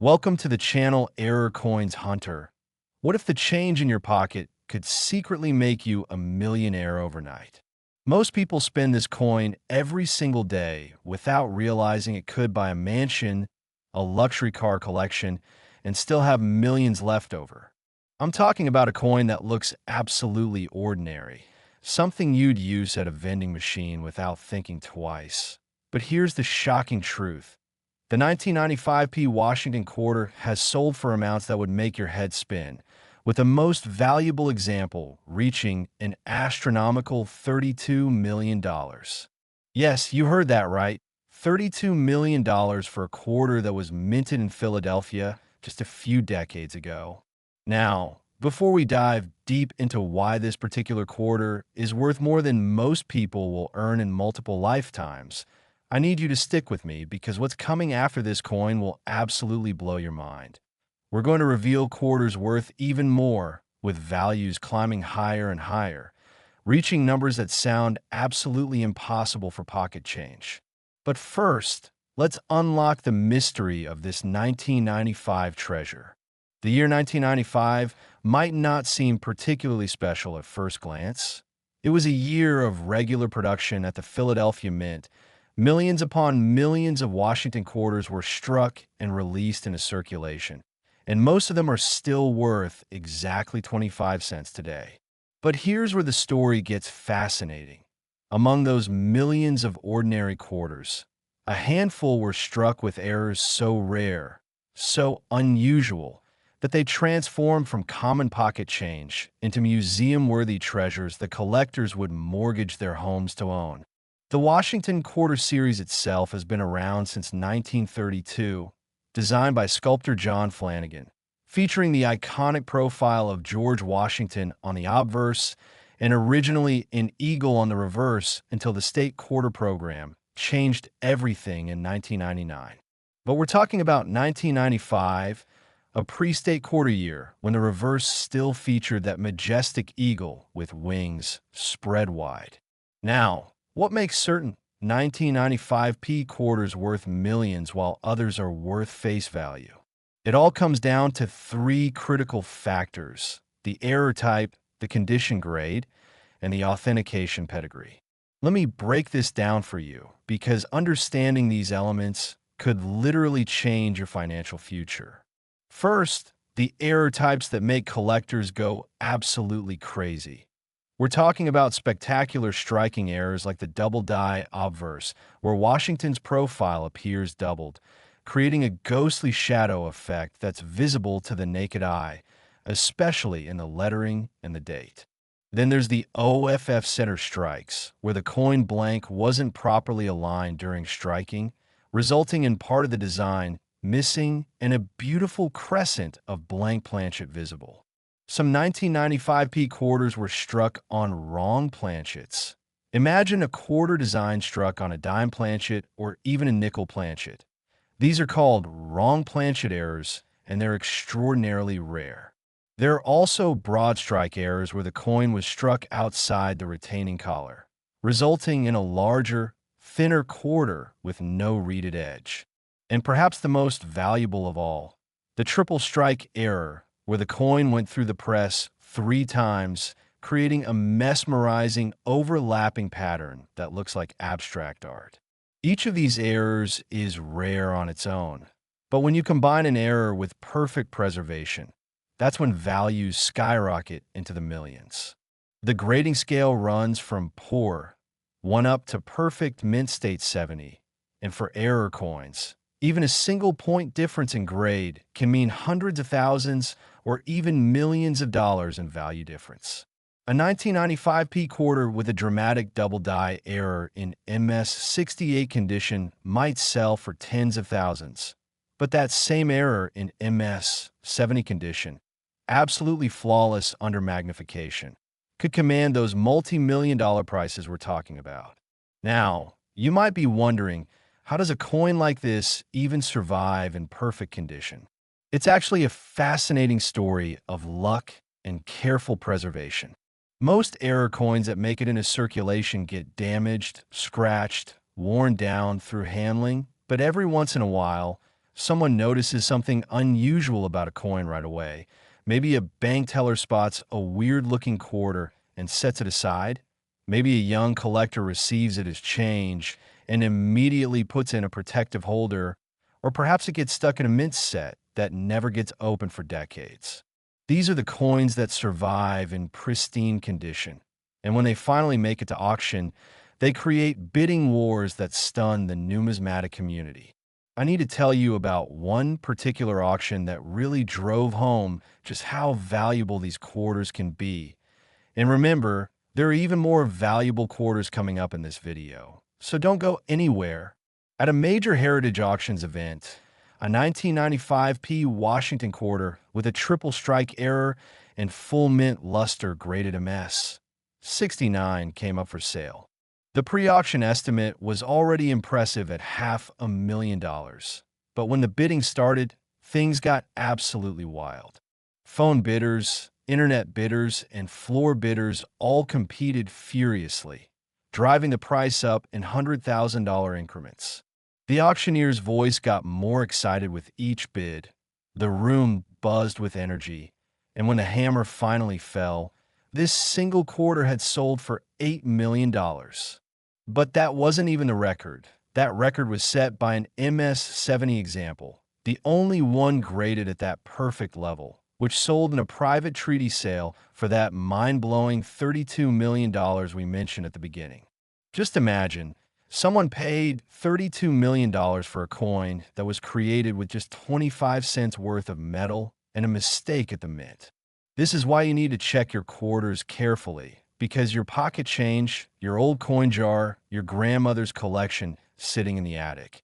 Welcome to the channel Error Coins Hunter. What if the change in your pocket could secretly make you a millionaire overnight? Most people spend this coin every single day without realizing it could buy a mansion, a luxury car collection, and still have millions left over. I'm talking about a coin that looks absolutely ordinary, something you'd use at a vending machine without thinking twice. But here's the shocking truth. The 1995p Washington quarter has sold for amounts that would make your head spin, with the most valuable example reaching an astronomical $32 million. Yes, you heard that right. $32 million for a quarter that was minted in Philadelphia just a few decades ago. Now, before we dive deep into why this particular quarter is worth more than most people will earn in multiple lifetimes, I need you to stick with me because what's coming after this coin will absolutely blow your mind. We're going to reveal quarters worth even more, with values climbing higher and higher, reaching numbers that sound absolutely impossible for pocket change. But first, let's unlock the mystery of this 1995 treasure. The year 1995 might not seem particularly special at first glance. It was a year of regular production at the Philadelphia Mint. Millions upon millions of Washington quarters were struck and released into circulation, and most of them are still worth exactly 25 cents today. But here's where the story gets fascinating. Among those millions of ordinary quarters, a handful were struck with errors so rare, so unusual, that they transformed from common pocket change into museum-worthy treasures that collectors would mortgage their homes to own. The Washington Quarter Series itself has been around since 1932, designed by sculptor John Flanagan, featuring the iconic profile of George Washington on the obverse and originally an eagle on the reverse until the state quarter program changed everything in 1999. But we're talking about 1995, a pre-state quarter year, when the reverse still featured that majestic eagle with wings spread wide. Now, what makes certain 1995p quarters worth millions while others are worth face value? It all comes down to three critical factors: the error type, the condition grade, and the authentication pedigree. Let me break this down for you, because understanding these elements could literally change your financial future. First, the error types that make collectors go absolutely crazy. We're talking about spectacular striking errors like the double die obverse, where Washington's profile appears doubled, creating a ghostly shadow effect that's visible to the naked eye, especially in the lettering and the date. Then there's the OFF center strikes, where the coin blank wasn't properly aligned during striking, resulting in part of the design missing and a beautiful crescent of blank planchet visible. Some 1995p quarters were struck on wrong planchets. Imagine a quarter design struck on a dime planchet or even a nickel planchet. These are called wrong planchet errors, and they're extraordinarily rare. There are also broad strike errors where the coin was struck outside the retaining collar, resulting in a larger, thinner quarter with no reeded edge. And perhaps the most valuable of all, the triple strike error, where the coin went through the press 3 times, creating a mesmerizing, overlapping pattern that looks like abstract art. Each of these errors is rare on its own, but when you combine an error with perfect preservation, that's when values skyrocket into the millions. The grading scale runs from poor, 1 up to perfect mint state 70, and for error coins, even a single point difference in grade can mean hundreds of thousands or even millions of dollars in value difference. A 1995p quarter with a dramatic double die error in MS68 condition might sell for tens of thousands, but that same error in MS70 condition, absolutely flawless under magnification, could command those multi-million-dollar prices we're talking about. Now, you might be wondering, how does a coin like this even survive in perfect condition? It's actually a fascinating story of luck and careful preservation. Most error coins that make it into circulation get damaged, scratched, worn down through handling, but every once in a while, Someone notices something unusual about a coin right away. Maybe a bank teller spots a weird-looking quarter and sets it aside. Maybe a young collector receives it as change and immediately puts it in a protective holder, or perhaps it gets stuck in a mint set that never gets opened for decades. These are the coins that survive in pristine condition, and when they finally make it to auction, they create bidding wars that stun the numismatic community. I need to tell you about one particular auction that really drove home just how valuable these quarters can be. And remember, there are even more valuable quarters coming up in this video, so don't go anywhere. At a major heritage auctions event, a 1995p Washington quarter with a triple strike error and full mint luster graded MS 69 came up for sale. The pre-auction estimate was already impressive at $500,000, but when the bidding started, things got absolutely wild. Phone bidders, internet bidders, and floor bidders all competed furiously, driving the price up in $100,000 increments. The auctioneer's voice got more excited with each bid. The room buzzed with energy, and when the hammer finally fell, this single quarter had sold for $8 million. But that wasn't even the record. That record was set by an MS-70 example, the only one graded at that perfect level, which sold in a private treaty sale for that mind-blowing $32 million we mentioned at the beginning. Just imagine, someone paid $32 million for a coin that was created with just 25 cents worth of metal and a mistake at the mint. This is why you need to check your quarters carefully, because your pocket change, your old coin jar, your grandmother's collection sitting in the attic.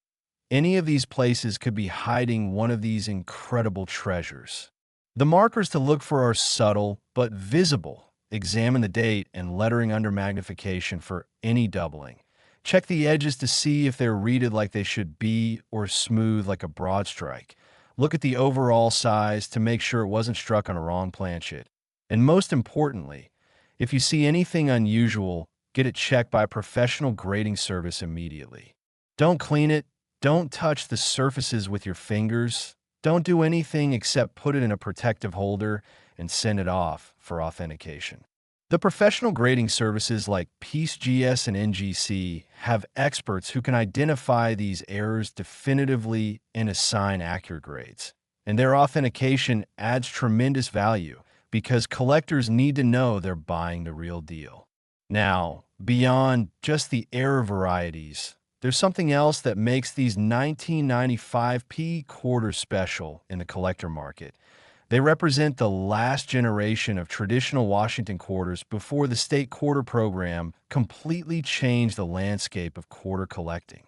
Any of these places could be hiding one of these incredible treasures. The markers to look for are subtle but visible. Examine the date and lettering under magnification for any doubling. Check the edges to see if they're reeded like they should be or smooth like a broad strike. Look at the overall size to make sure it wasn't struck on a wrong planchet. And most importantly, if you see anything unusual, get it checked by a professional grading service immediately. Don't clean it. Don't touch the surfaces with your fingers. Don't do anything except put it in a protective holder and send it off for authentication. The professional grading services like PeaceGS and NGC have experts who can identify these errors definitively and assign accurate grades. And their authentication adds tremendous value because collectors need to know they're buying the real deal. Now, beyond just the error varieties, there's something else that makes these 1995p quarters special in the collector market. They represent the last generation of traditional Washington quarters before the state quarter program completely changed the landscape of quarter collecting.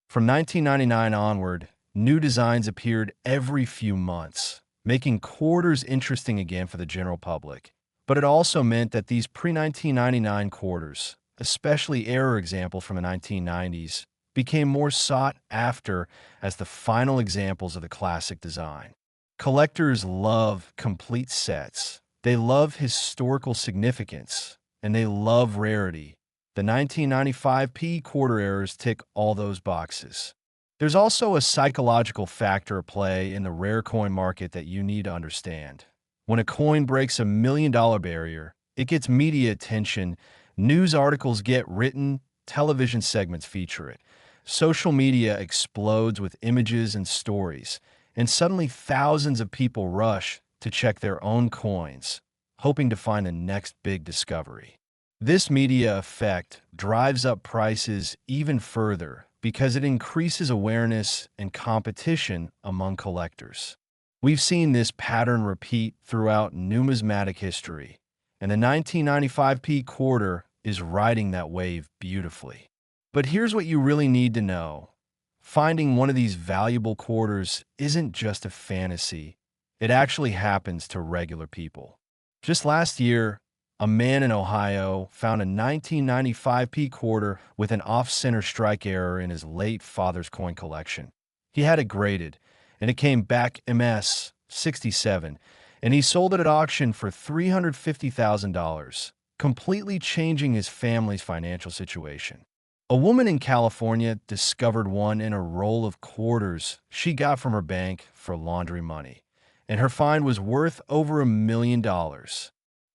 From 1999 onward, new designs appeared every few months, making quarters interesting again for the general public. But it also meant that these pre-1999 quarters, especially error example from the 1990s, became more sought after as the final examples of the classic design. Collectors love complete sets. They love historical significance, and they love rarity. The 1995p quarter errors tick all those boxes. There's also a psychological factor at play in the rare coin market that you need to understand. When a coin breaks $1 million barrier, it gets media attention, news articles get written, television segments feature it. Social media explodes with images and stories, and suddenly thousands of people rush to check their own coins, hoping to find the next big discovery. This media effect drives up prices even further because it increases awareness and competition among collectors. We've seen this pattern repeat throughout numismatic history, and the 1995p quarter is riding that wave beautifully. But here's what you really need to know. Finding one of these valuable quarters isn't just a fantasy. It actually happens to regular people. Just last year, a man in Ohio found a 1995p quarter with an off-center strike error in his late father's coin collection. He had it graded, and it came back MS 67, and he sold it at auction for $350,000, completely changing his family's financial situation. A woman in California discovered one in a roll of quarters she got from her bank for laundry money, and her find was worth over $1 million.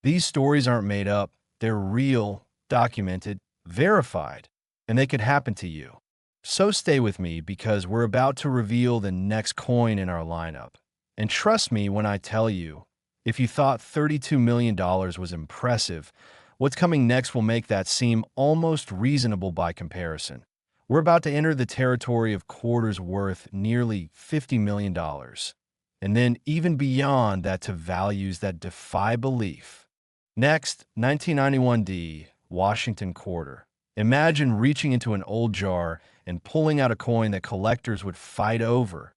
These stories aren't made up, they're real, documented, verified, and they could happen to you. So stay with me because we're about to reveal the next coin in our lineup. And trust me when I tell you, if you thought $32 million was impressive, what's coming next will make that seem almost reasonable by comparison. We're about to enter the territory of quarters worth nearly $50 million, and then even beyond that to values that defy belief. Next, 1991 Washington quarter. Imagine reaching into an old jar and pulling out a coin that collectors would fight over,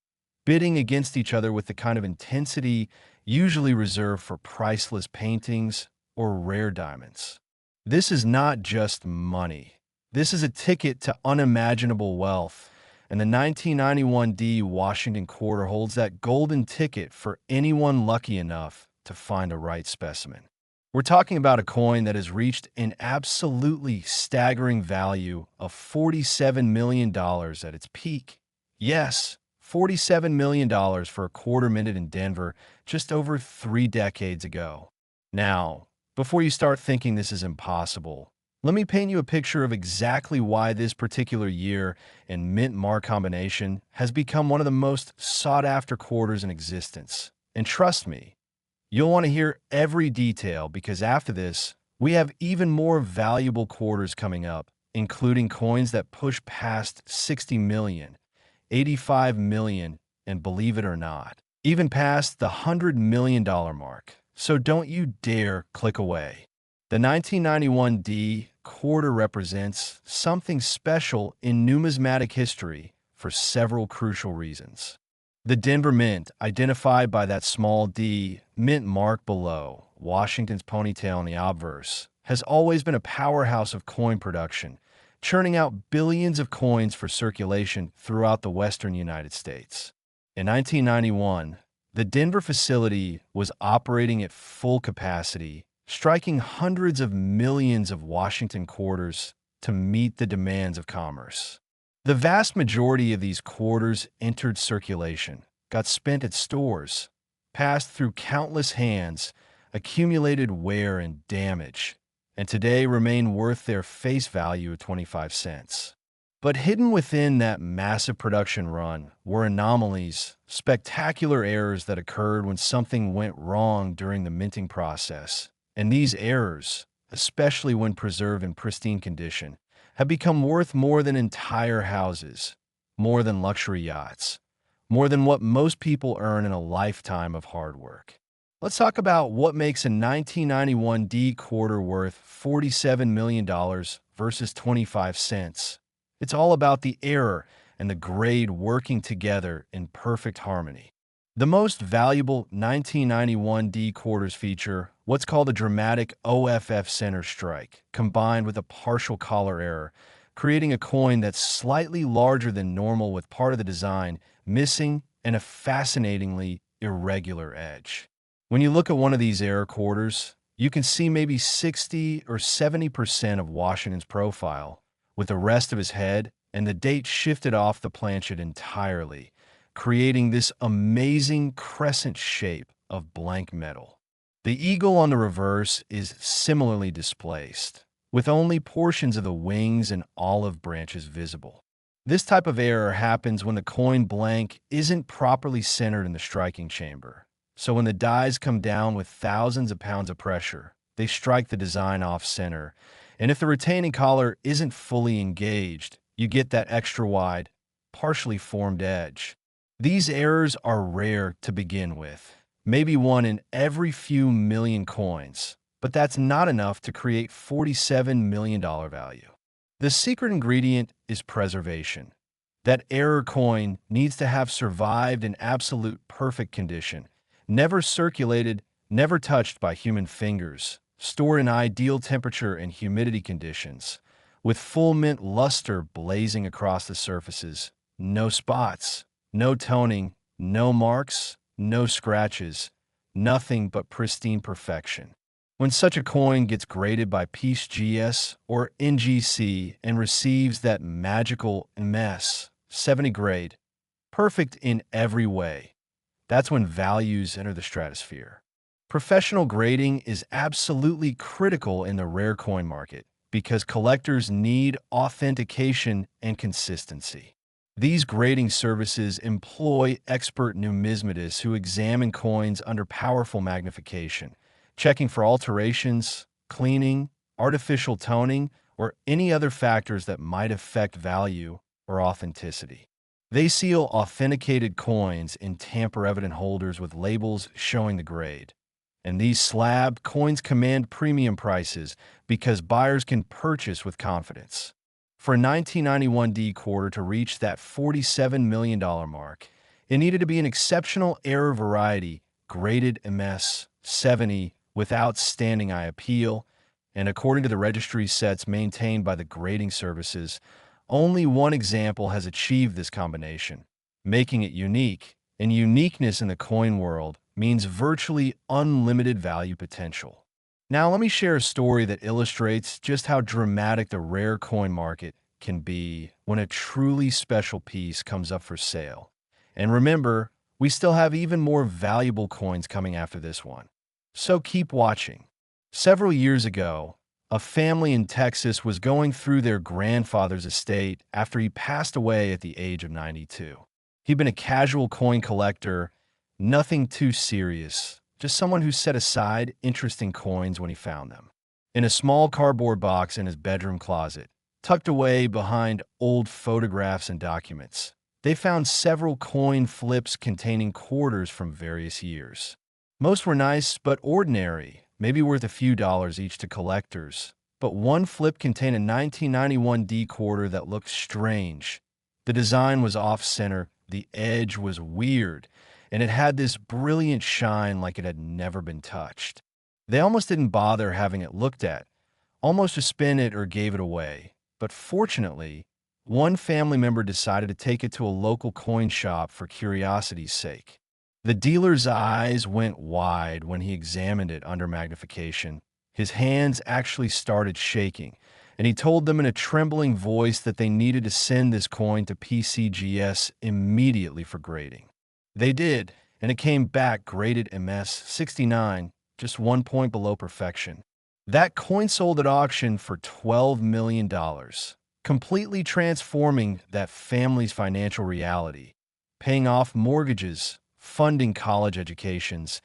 bidding against each other with the kind of intensity usually reserved for priceless paintings or rare diamonds. This is not just money. This is a ticket to unimaginable wealth, and the 1991 Washington quarter holds that golden ticket for anyone lucky enough to find a right specimen. We're talking about a coin that has reached an absolutely staggering value of $47 million at its peak. Yes, $47 million for a quarter minted in Denver just over 3 decades ago. Now, before you start thinking this is impossible, let me paint you a picture of exactly why this particular year and mint-mark combination has become one of the most sought-after quarters in existence. And trust me, you'll want to hear every detail because after this, we have even more valuable quarters coming up, including coins that push past 60 million, 85 million, and believe it or not, even past the $100 million mark. So don't you dare click away. The 1991 quarter represents something special in numismatic history for several crucial reasons. The Denver Mint, identified by that small D mint mark below Washington's ponytail in the obverse, has always been a powerhouse of coin production, churning out billions of coins for circulation throughout the western United States. In 1991, the Denver facility was operating at full capacity, striking hundreds of millions of Washington quarters to meet the demands of commerce. The vast majority of these quarters entered circulation, got spent at stores, passed through countless hands, accumulated wear and damage, and today remain worth their face value of 25 cents. But hidden within that massive production run were anomalies, spectacular errors that occurred when something went wrong during the minting process. And these errors, especially when preserved in pristine condition, have become worth more than entire houses, more than luxury yachts, more than what most people earn in a lifetime of hard work. Let's talk about what makes a 1991 quarter worth $47 million versus 25 cents. It's all about the error and the grade working together in perfect harmony. The most valuable 1991 quarters feature what's called a dramatic OFF center strike, combined with a partial collar error, creating a coin that's slightly larger than normal with part of the design missing and a fascinatingly irregular edge. When you look at one of these error quarters, you can see maybe 60 or 70% of Washington's profile, with the rest of his head and the date shifted off the planchet entirely, creating this amazing crescent shape of blank metal. The eagle on the reverse is similarly displaced, with only portions of the wings and olive branches visible. This type of error happens when the coin blank isn't properly centered in the striking chamber. So when the dies come down with thousands of pounds of pressure, they strike the design off center. And if the retaining collar isn't fully engaged, you get that extra wide, partially formed edge. These errors are rare to begin with, maybe one in every few million coins, but that's not enough to create $47 million value. The secret ingredient is preservation. That error coin needs to have survived in absolute perfect condition, never circulated, never touched by human fingers, stored in ideal temperature and humidity conditions, with full mint luster blazing across the surfaces, no spots, no toning, no marks, no scratches, nothing but pristine perfection. When such a coin gets graded by Peace GS or NGC and receives that magical MS 70 grade, perfect in every way, that's when values enter the stratosphere. Professional grading is absolutely critical in the rare coin market because collectors need authentication and consistency. These grading services employ expert numismatists who examine coins under powerful magnification, checking for alterations, cleaning, artificial toning, or any other factors that might affect value or authenticity. They seal authenticated coins in tamper-evident holders with labels showing the grade. And these slabbed coins command premium prices because buyers can purchase with confidence. For a 1991 D quarter to reach that $47 million mark, it needed to be an exceptional error variety, graded MS 70 with outstanding eye appeal, and according to the registry sets maintained by the grading services, only one example has achieved this combination, making it unique, and uniqueness in the coin world means virtually unlimited value potential. Now, let me share a story that illustrates just how dramatic the rare coin market can be when a truly special piece comes up for sale. And remember, we still have even more valuable coins coming after this one. So keep watching. Several years ago, a family in Texas was going through their grandfather's estate after he passed away at the age of 92. He'd been a casual coin collector, nothing too serious, just someone who set aside interesting coins when he found them. In a small cardboard box in his bedroom closet, tucked away behind old photographs and documents, they found several coin flips containing quarters from various years. Most were nice but ordinary, maybe worth a few dollars each to collectors, but one flip contained a 1991 D quarter that looked strange. The design was off-center, the edge was weird, and it had this brilliant shine like it had never been touched. They almost didn't bother having it looked at, almost to spin it or gave it away. But fortunately, one family member decided to take it to a local coin shop for curiosity's sake. The dealer's eyes went wide when he examined it under magnification. His hands actually started shaking, and he told them in a trembling voice that they needed to send this coin to PCGS immediately for grading. They did, and it came back graded MS 69, just 1 point below perfection. That coin sold at auction for $12 million, completely transforming that family's financial reality, paying off mortgages, funding college educations,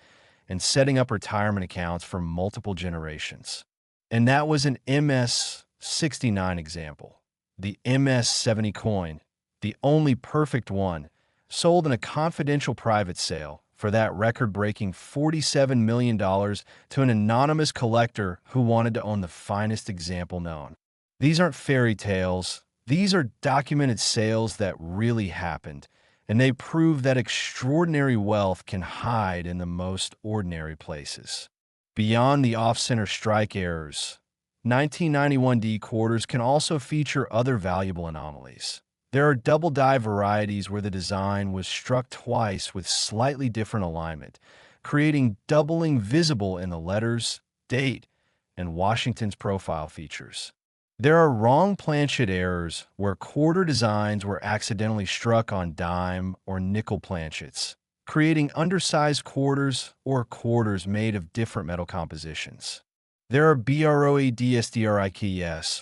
and setting up retirement accounts for multiple generations. And that was an MS 69 example. The MS 70 coin, the only perfect one, sold in a confidential private sale for that record-breaking $47 million to an anonymous collector who wanted to own the finest example known. These aren't fairy tales. These are documented sales that really happened, and they prove that extraordinary wealth can hide in the most ordinary places. Beyond the off-center strike errors, 1991 D quarters can also feature other valuable anomalies. There are double die varieties where the design was struck twice with slightly different alignment, creating doubling visible in the letters, date, and Washington's profile features. There are wrong planchet errors where quarter designs were accidentally struck on dime or nickel planchets, creating undersized quarters or quarters made of different metal compositions. There are BROADSDRIKS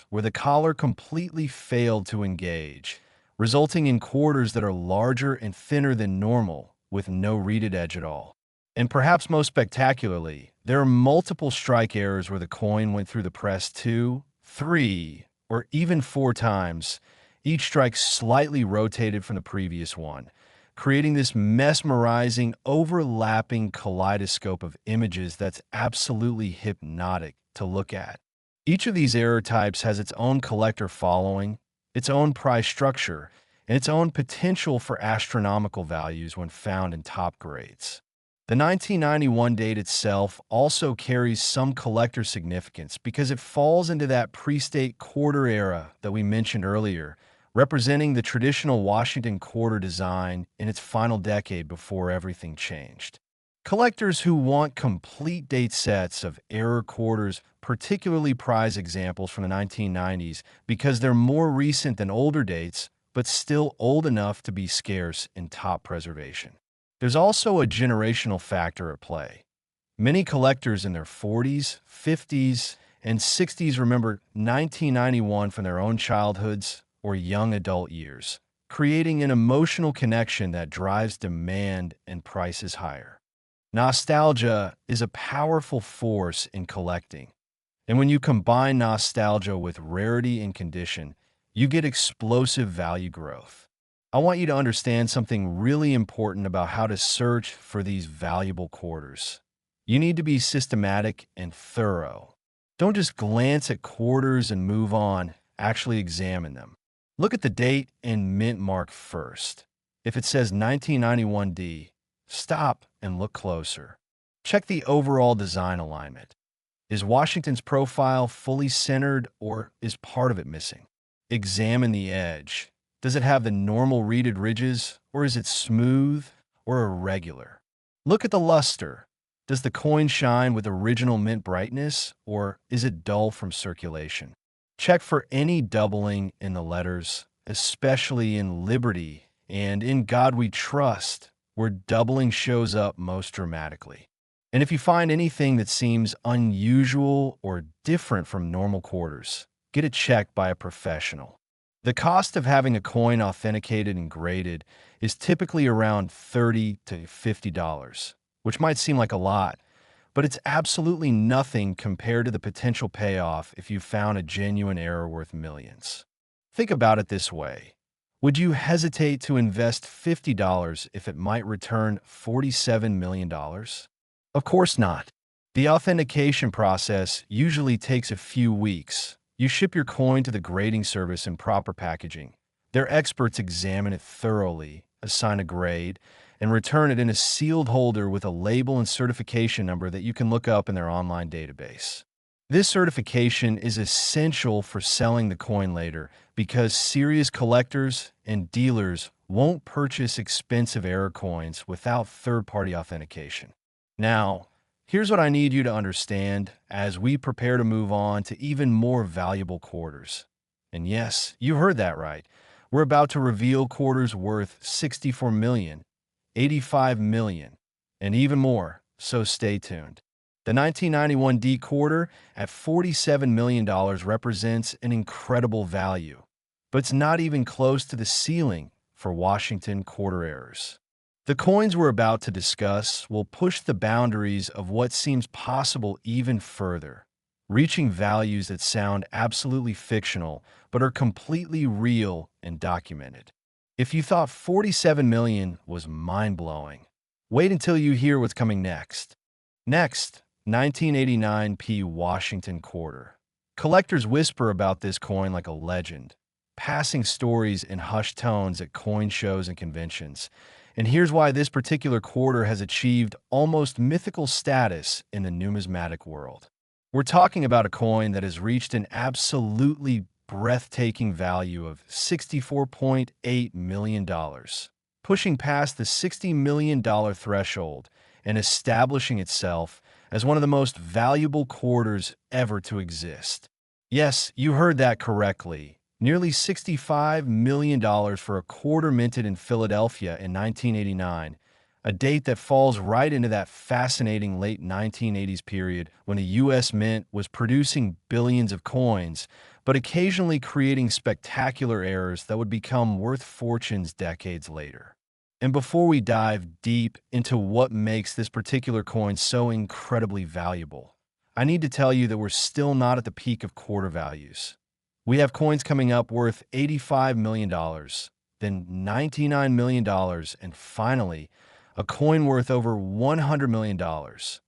where the collar completely failed to engage, resulting in quarters that are larger and thinner than normal, with no reeded edge at all. And perhaps most spectacularly, there are multiple strike errors where the coin went through the press 2, 3, or even 4 times, each strike slightly rotated from the previous one, creating this mesmerizing, overlapping kaleidoscope of images that's absolutely hypnotic to look at. Each of these error types has its own collector following, its own price structure, and its own potential for astronomical values when found in top grades. The 1991 date itself also carries some collector significance because it falls into that pre-state quarter era that we mentioned earlier, representing the traditional Washington quarter design in its final decade before everything changed. Collectors who want complete date sets of error quarters particularly prize examples from the 1990s because they're more recent than older dates, but still old enough to be scarce in top preservation. There's also a generational factor at play. Many collectors in their 40s, 50s, and 60s remember 1991 from their own childhoods or young adult years, creating an emotional connection that drives demand and prices higher. Nostalgia is a powerful force in collecting, and when you combine nostalgia with rarity and condition, you get explosive value growth. I want you to understand something really important about how to search for these valuable quarters. You need to be systematic and thorough. Don't just glance at quarters and move on, actually examine them. Look at the date and mint mark first. If it says 1991D, stop and look closer. Check the overall design alignment. Is Washington's profile fully centered or is part of it missing? Examine the edge. Does it have the normal reeded ridges or is it smooth or irregular? Look at the luster. Does the coin shine with original mint brightness or is it dull from circulation? Check for any doubling in the letters, especially in Liberty and In God We Trust, where doubling shows up most dramatically. And if you find anything that seems unusual or different from normal quarters, get it checked by a professional. The cost of having a coin authenticated and graded is typically around $30 to $50, which might seem like a lot, but it's absolutely nothing compared to the potential payoff if you found a genuine error worth millions. Think about it this way. Would you hesitate to invest $50 if it might return $47 million? Of course not. The authentication process usually takes a few weeks. You ship your coin to the grading service in proper packaging. Their experts examine it thoroughly, assign a grade, and return it in a sealed holder with a label and certification number that you can look up in their online database. This certification is essential for selling the coin later because serious collectors and dealers won't purchase expensive error coins without third-party authentication. Now, here's what I need you to understand as we prepare to move on to even more valuable quarters. And yes, you heard that right. We're about to reveal quarters worth $64 million, $85 million, and even more, so stay tuned. The 1991D quarter at $47 million represents an incredible value, but it's not even close to the ceiling for Washington quarter errors. The coins we're about to discuss will push the boundaries of what seems possible even further, reaching values that sound absolutely fictional but are completely real and documented. If you thought $47 million was mind-blowing, wait until you hear what's coming next. Next, 1989 P Washington quarter. Collectors whisper about this coin like a legend, passing stories in hushed tones at coin shows and conventions. And here's why this particular quarter has achieved almost mythical status in the numismatic world. We're talking about a coin that has reached an absolutely breathtaking value of $64.8 million, pushing past the $60 million threshold and establishing itself as one of the most valuable quarters ever to exist. Yes, you heard that correctly. Nearly $65 million for a quarter minted in Philadelphia in 1989, a date that falls right into that fascinating late 1980s period when the U.S. Mint was producing billions of coins, but occasionally creating spectacular errors that would become worth fortunes decades later. And before we dive deep into what makes this particular coin so incredibly valuable, I need to tell you that we're still not at the peak of quarter values. We have coins coming up worth $85 million, then $99 million, and finally, a coin worth over $100 million.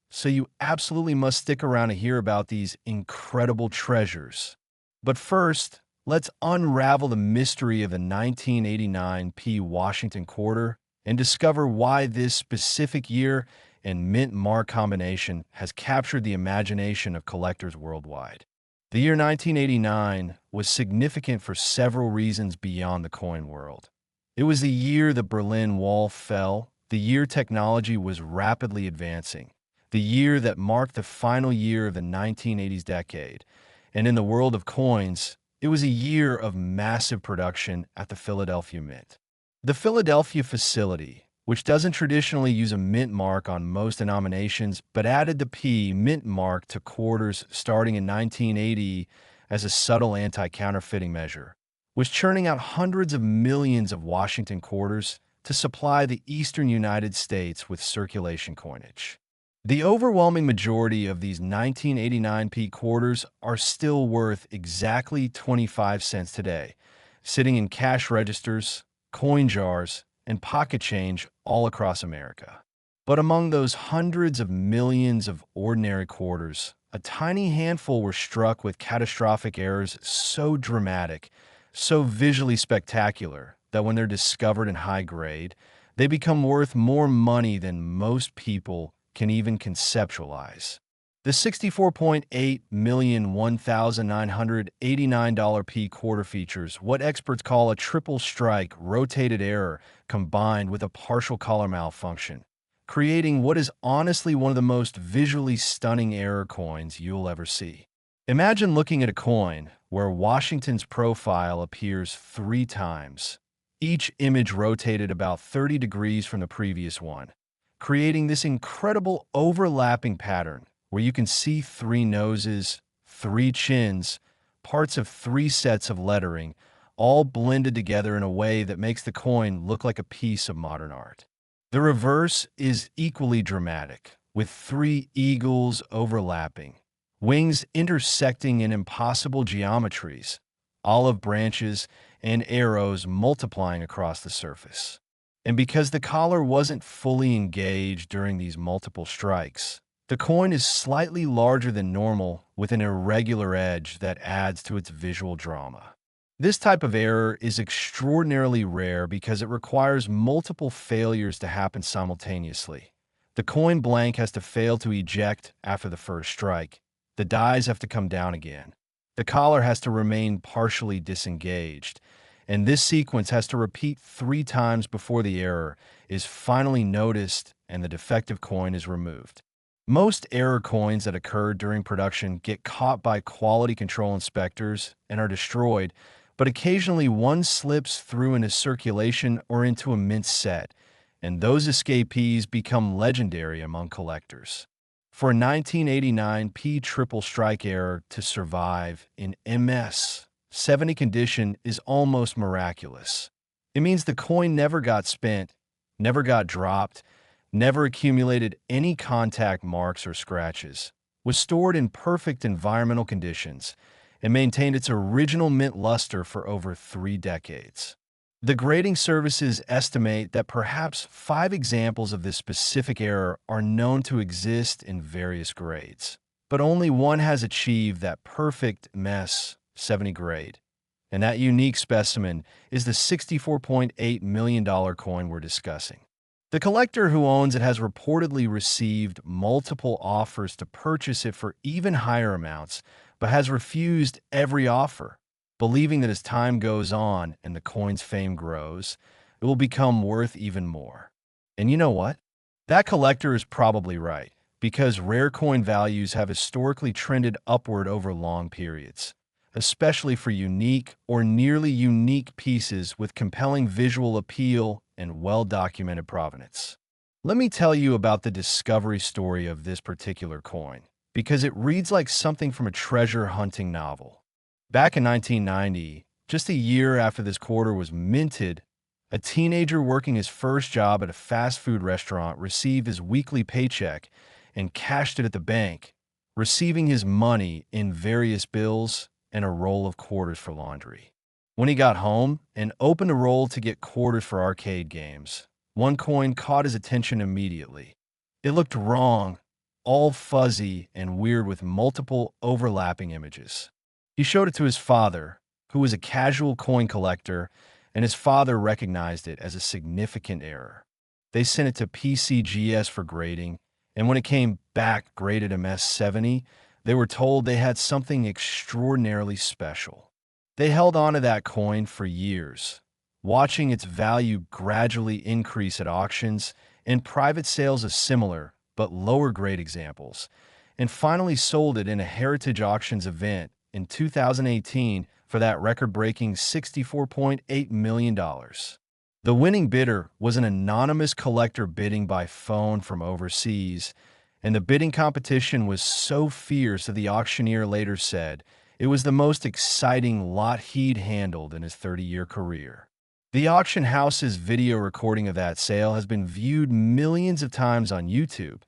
So you absolutely must stick around to hear about these incredible treasures. But first, let's unravel the mystery of the 1989 P Washington quarter and discover why this specific year and mint mark combination has captured the imagination of collectors worldwide. The year 1989 was significant for several reasons beyond the coin world. It was the year the Berlin Wall fell, the year technology was rapidly advancing, the year that marked the final year of the 1980s decade. And in the world of coins, it was a year of massive production at the Philadelphia Mint. The Philadelphia facility, which doesn't traditionally use a mint mark on most denominations, but added the P mint mark to quarters starting in 1980 as a subtle anti-counterfeiting measure, was churning out hundreds of millions of Washington quarters to supply the eastern United States with circulation coinage. The overwhelming majority of these 1989 P quarters are still worth exactly 25 cents today, sitting in cash registers, coin jars, and pocket change all across America. But among those hundreds of millions of ordinary quarters, a tiny handful were struck with catastrophic errors so dramatic, so visually spectacular, that when they're discovered in high grade, they become worth more money than most people can even conceptualize. The $64.8 million $1,989 P quarter features what experts call a triple strike rotated error combined with a partial collar malfunction, creating what is honestly one of the most visually stunning error coins you'll ever see. Imagine looking at a coin where Washington's profile appears 3 times, each image rotated about 30 degrees from the previous one, creating this incredible overlapping pattern where you can see 3 noses, 3 chins, parts of 3 sets of lettering, all blended together in a way that makes the coin look like a piece of modern art. The reverse is equally dramatic, with 3 eagles overlapping, wings intersecting in impossible geometries, olive branches and arrows multiplying across the surface. And because the collar wasn't fully engaged during these multiple strikes, the coin is slightly larger than normal with an irregular edge that adds to its visual drama. This type of error is extraordinarily rare because it requires multiple failures to happen simultaneously. The coin blank has to fail to eject after the first strike. The dies have to come down again. The collar has to remain partially disengaged, and this sequence has to repeat 3 times before the error is finally noticed and the defective coin is removed. Most error coins that occur during production get caught by quality control inspectors and are destroyed, but occasionally one slips through into circulation or into a mint set, and those escapees become legendary among collectors. For a 1989 P triple strike error to survive in MS 70 condition is almost miraculous. It means the coin never got spent, never got dropped, never accumulated any contact marks or scratches, was stored in perfect environmental conditions, and maintained its original mint luster for over 3 decades. The grading services estimate that perhaps 5 examples of this specific error are known to exist in various grades, but only one has achieved that perfect MS 70 grade, and that unique specimen is the $64.8 million coin we're discussing. The collector who owns it has reportedly received multiple offers to purchase it for even higher amounts, but has refused every offer, believing that as time goes on and the coin's fame grows, it will become worth even more. And you know what? That collector is probably right, because rare coin values have historically trended upward over long periods, especially for unique or nearly unique pieces with compelling visual appeal and well-documented provenance. Let me tell you about the discovery story of this particular coin, because it reads like something from a treasure hunting novel. Back in 1990, just a year after this quarter was minted, a teenager working his first job at a fast food restaurant received his weekly paycheck and cashed it at the bank, receiving his money in various bills and a roll of quarters for laundry. When he got home and opened a roll to get quarters for arcade games, one coin caught his attention immediately. It looked wrong, all fuzzy and weird with multiple overlapping images. He showed it to his father, who was a casual coin collector, and his father recognized it as a significant error. They sent it to PCGS for grading, and when it came back graded MS 70, they were told they had something extraordinarily special. They held on to that coin for years, watching its value gradually increase at auctions in private sales of similar but lower grade examples, and finally sold it in a Heritage Auctions event in 2018 for that record-breaking $64.8 million. The winning bidder was an anonymous collector bidding by phone from overseas, and the bidding competition was so fierce that the auctioneer later said it was the most exciting lot he'd handled in his 30-year career. The auction house's video recording of that sale has been viewed millions of times on YouTube,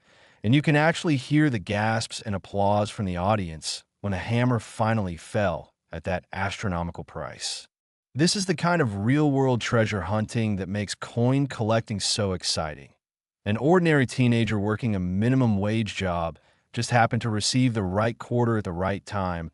and you can actually hear the gasps and applause from the audience when a hammer finally fell at that astronomical price. This is the kind of real-world treasure hunting that makes coin collecting so exciting. An ordinary teenager working a minimum wage job just happened to receive the right quarter at the right time,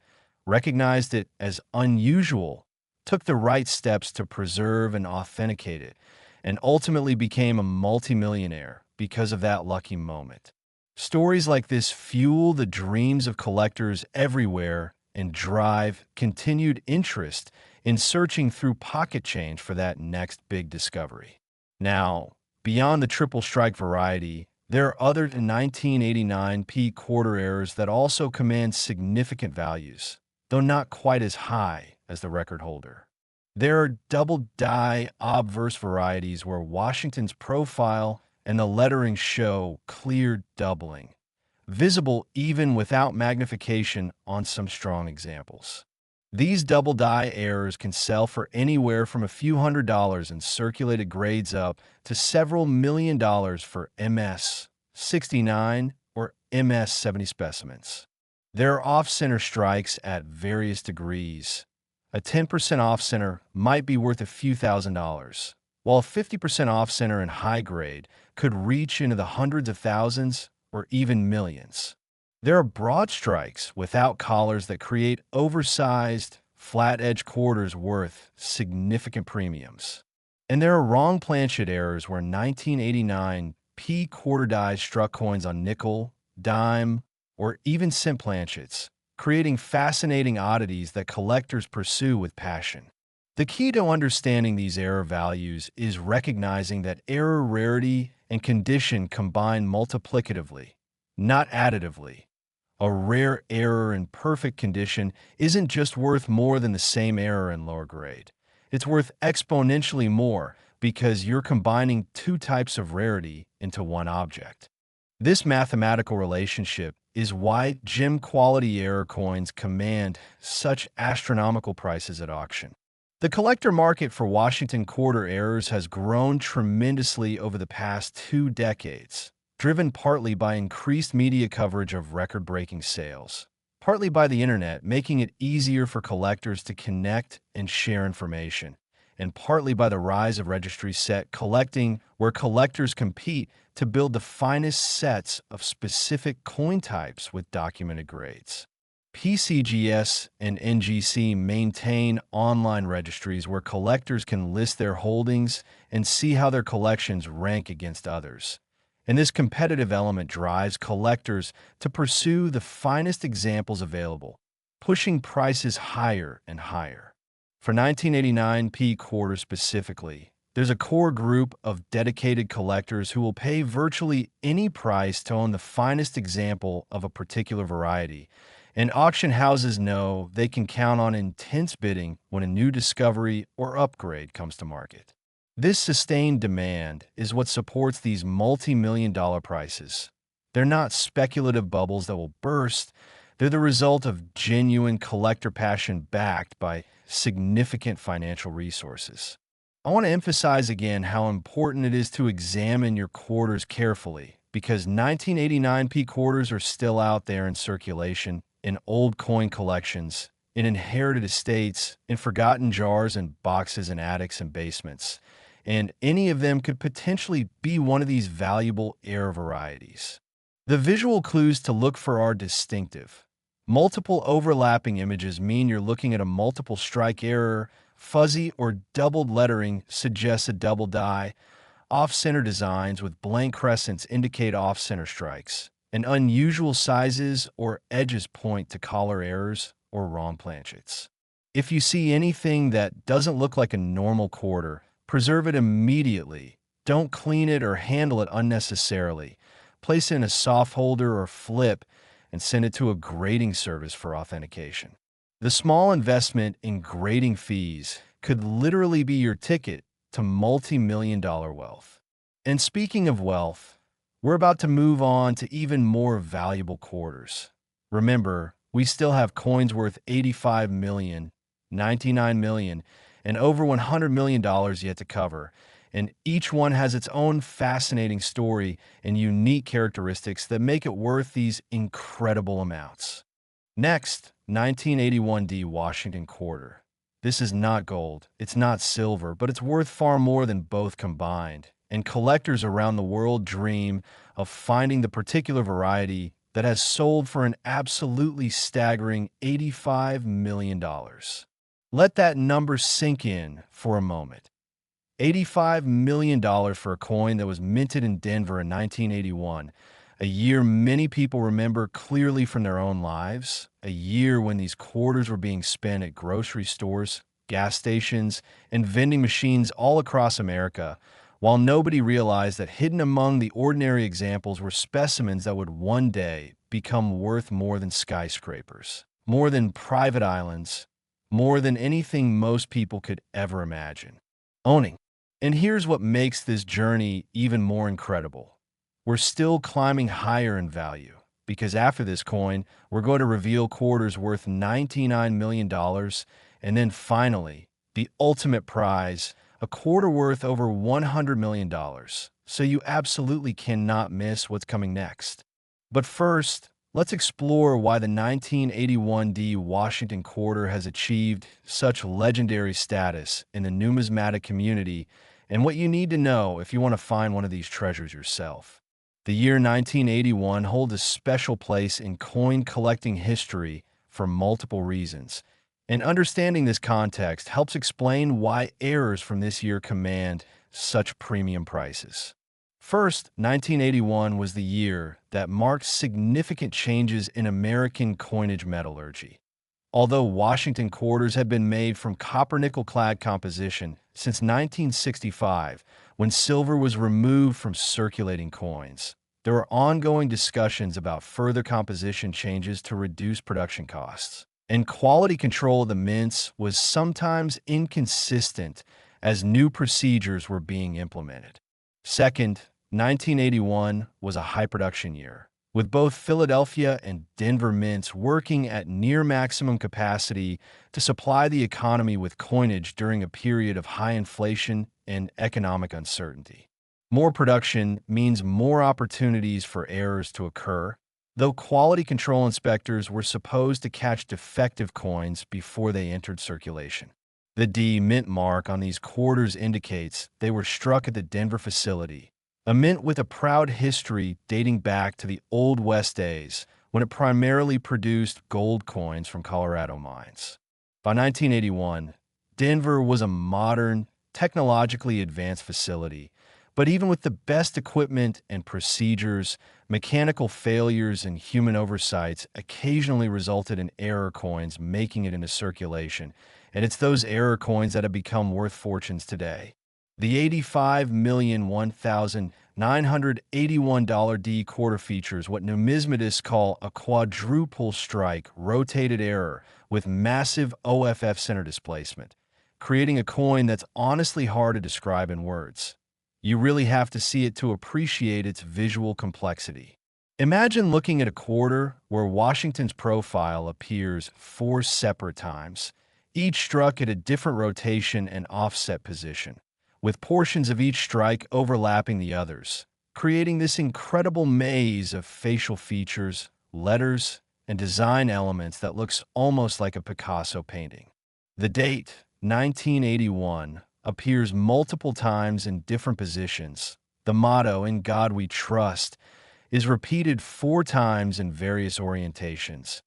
recognized it as unusual, took the right steps to preserve and authenticate it, and ultimately became a multimillionaire because of that lucky moment. Stories like this fuel the dreams of collectors everywhere and drive continued interest in searching through pocket change for that next big discovery. Now, beyond the triple strike variety, there are other 1989p quarter errors that also command significant values, though not quite as high as the record holder. There are double die obverse varieties where Washington's profile and the lettering show clear doubling, visible even without magnification on some strong examples. These double die errors can sell for anywhere from a few $100s in circulated grades up to several $1,000,000 for MS 69 or MS 70 specimens. There are off-center strikes at various degrees. A 10% off-center might be worth a few $1,000s, while a 50% off-center in high grade could reach into the hundreds of thousands or even millions. There are broad strikes without collars that create oversized, flat-edge quarters worth significant premiums. And there are wrong planchet errors where 1989p quarter dies struck coins on nickel, dime, or even cent planchets, creating fascinating oddities that collectors pursue with passion. The key to understanding these error values is recognizing that error rarity and condition combine multiplicatively, not additively. A rare error in perfect condition isn't just worth more than the same error in lower grade. It's worth exponentially more because you're combining two types of rarity into one object. This mathematical relationship is why gem quality error coins command such astronomical prices at auction. The collector market for Washington quarter errors has grown tremendously over the past 2 decades, driven partly by increased media coverage of record-breaking sales, partly by the internet making it easier for collectors to connect and share information, and partly by the rise of registry set collecting, where collectors compete to build the finest sets of specific coin types with documented grades. PCGS and NGC maintain online registries where collectors can list their holdings and see how their collections rank against others. And this competitive element drives collectors to pursue the finest examples available, pushing prices higher and higher. For 1989p quarter specifically, there's a core group of dedicated collectors who will pay virtually any price to own the finest example of a particular variety, and auction houses know they can count on intense bidding when a new discovery or upgrade comes to market. This sustained demand is what supports these multi-million-dollar prices. They're not speculative bubbles that will burst. They're the result of genuine collector passion backed by significant financial resources. I want to emphasize again how important it is to examine your quarters carefully, because 1989p quarters are still out there in circulation, in old coin collections, in inherited estates, in forgotten jars and boxes in attics and basements. And any of them could potentially be one of these valuable error varieties. The visual clues to look for are distinctive. Multiple overlapping images mean you're looking at a multiple strike error. Fuzzy or doubled lettering suggests a double die. Off-center designs with blank crescents indicate off-center strikes. And unusual sizes or edges point to collar errors or wrong planchets. If you see anything that doesn't look like a normal quarter, preserve it immediately Don't clean it or handle it unnecessarily. Place it in a soft holder or flip and send it to a grading service for authentication. The small investment in grading fees could literally be your ticket to multi-million-dollar wealth. And speaking of wealth, we're about to move on to even more valuable quarters. Remember, we still have coins worth 85 million, 99 million, and over $100 million yet to cover, and each one has its own fascinating story and unique characteristics that make it worth these incredible amounts. Next, 1981D Washington Quarter. This is not gold, it's not silver, but it's worth far more than both combined, and collectors around the world dream of finding the particular variety that has sold for an absolutely staggering $85 million. Let that number sink in for a moment. $85 million for a coin that was minted in Denver in 1981, a year many people remember clearly from their own lives, a year when these quarters were being spent at grocery stores, gas stations, and vending machines all across America, while nobody realized that hidden among the ordinary examples were specimens that would one day become worth more than skyscrapers, more than private islands, more than anything most people could ever imagine owning. And here's what makes this journey even more incredible. We're still climbing higher in value, because after this coin, we're going to reveal quarters worth $99 million, and then finally, the ultimate prize, a quarter worth over $100 million. So you absolutely cannot miss what's coming next. But first, let's explore why the 1981D Washington Quarter has achieved such legendary status in the numismatic community and what you need to know if you want to find one of these treasures yourself. The year 1981 holds a special place in coin collecting history for multiple reasons, and understanding this context helps explain why heirs from this year command such premium prices. First, 1981 was the year that marked significant changes in American coinage metallurgy. Although Washington quarters had been made from copper-nickel-clad composition since 1965, when silver was removed from circulating coins, there were ongoing discussions about further composition changes to reduce production costs. And quality control of the mints was sometimes inconsistent as new procedures were being implemented. Second, 1981 was a high-production year, with both Philadelphia and Denver mints working at near maximum capacity to supply the economy with coinage during a period of high inflation and economic uncertainty. More production means more opportunities for errors to occur, though quality control inspectors were supposed to catch defective coins before they entered circulation. The D mint mark on these quarters indicates they were struck at the Denver facility, a mint with a proud history dating back to the Old West days when it primarily produced gold coins from Colorado mines. By 1981, Denver was a modern, technologically advanced facility, but even with the best equipment and procedures, mechanical failures and human oversights occasionally resulted in error coins making it into circulation, and it's those error coins that have become worth fortunes today. The $85,001,981 D quarter features what numismatists call a quadruple strike rotated error with massive OFF center displacement, creating a coin that's honestly hard to describe in words. You really have to see it to appreciate its visual complexity. Imagine looking at a quarter where Washington's profile appears 4 separate times, each struck at a different rotation and offset position, with portions of each strike overlapping the others, creating this incredible maze of facial features, letters, and design elements that looks almost like a Picasso painting. The date, 1981, appears multiple times in different positions. The motto, "In God We Trust," is repeated 4 times in various orientations.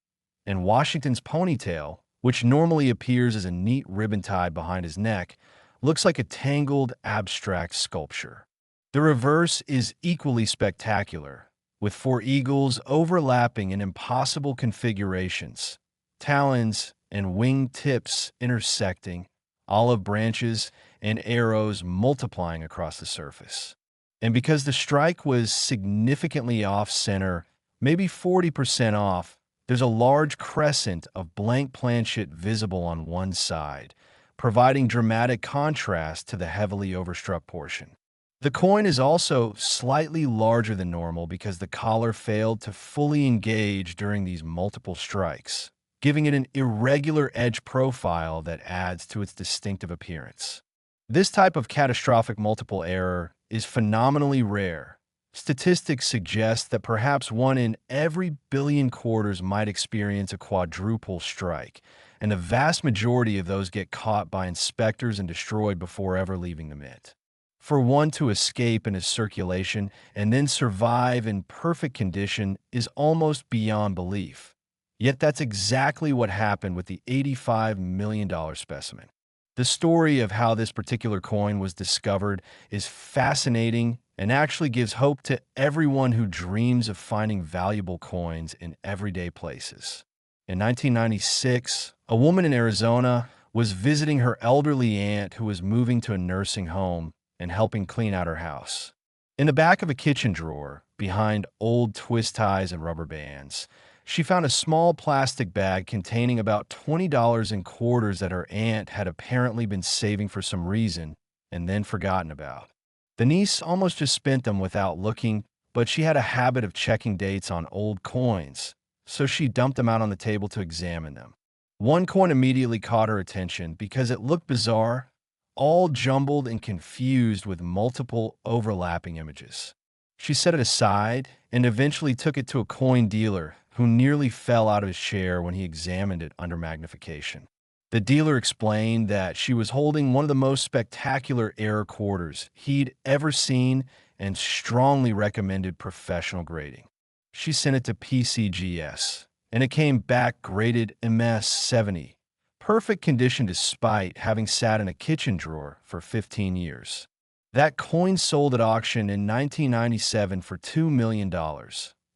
And Washington's ponytail, which normally appears as a neat ribbon tied behind his neck, looks like a tangled, abstract sculpture. The reverse is equally spectacular, with 4 eagles overlapping in impossible configurations, talons and wing tips intersecting, olive branches, and arrows multiplying across the surface. And because the strike was significantly off-center, maybe 40% off, there's a large crescent of blank planchet visible on one side, providing dramatic contrast to the heavily overstruck portion. The coin is also slightly larger than normal because the collar failed to fully engage during these multiple strikes, giving it an irregular edge profile that adds to its distinctive appearance. This type of catastrophic multiple error is phenomenally rare. Statistics suggest that perhaps 1 in every billion quarters might experience a quadruple strike, and the vast majority of those get caught by inspectors and destroyed before ever leaving the mint. For one to escape into circulation and then survive in perfect condition is almost beyond belief. Yet that's exactly what happened with the $85 million specimen. The story of how this particular coin was discovered is fascinating and actually gives hope to everyone who dreams of finding valuable coins in everyday places. In 1996, a woman in Arizona was visiting her elderly aunt who was moving to a nursing home and helping clean out her house. In the back of a kitchen drawer, behind old twist ties and rubber bands, she found a small plastic bag containing about $20 in quarters that her aunt had apparently been saving for some reason and then forgotten about. The niece almost just spent them without looking, but she had a habit of checking dates on old coins, so she dumped them out on the table to examine them. One coin immediately caught her attention because it looked bizarre, all jumbled and confused with multiple overlapping images. She set it aside and eventually took it to a coin dealer who nearly fell out of his chair when he examined it under magnification. The dealer explained that she was holding one of the most spectacular error quarters he'd ever seen and strongly recommended professional grading. She sent it to PCGS, and it came back graded MS-70. Perfect condition despite having sat in a kitchen drawer for 15 years. That coin sold at auction in 1997 for $2 million,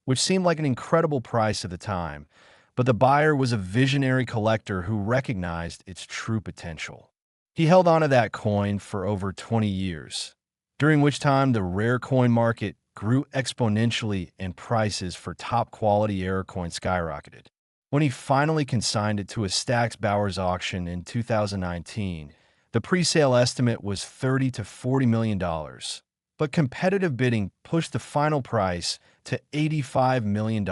which seemed like an incredible price at the time, but the buyer was a visionary collector who recognized its true potential. He held onto that coin for over 20 years, during which time the rare coin market grew exponentially and prices for top-quality error coins skyrocketed. When he finally consigned it to a Stax Bowers auction in 2019, the pre-sale estimate was $30 to $40 million, but competitive bidding pushed the final price to $85 million,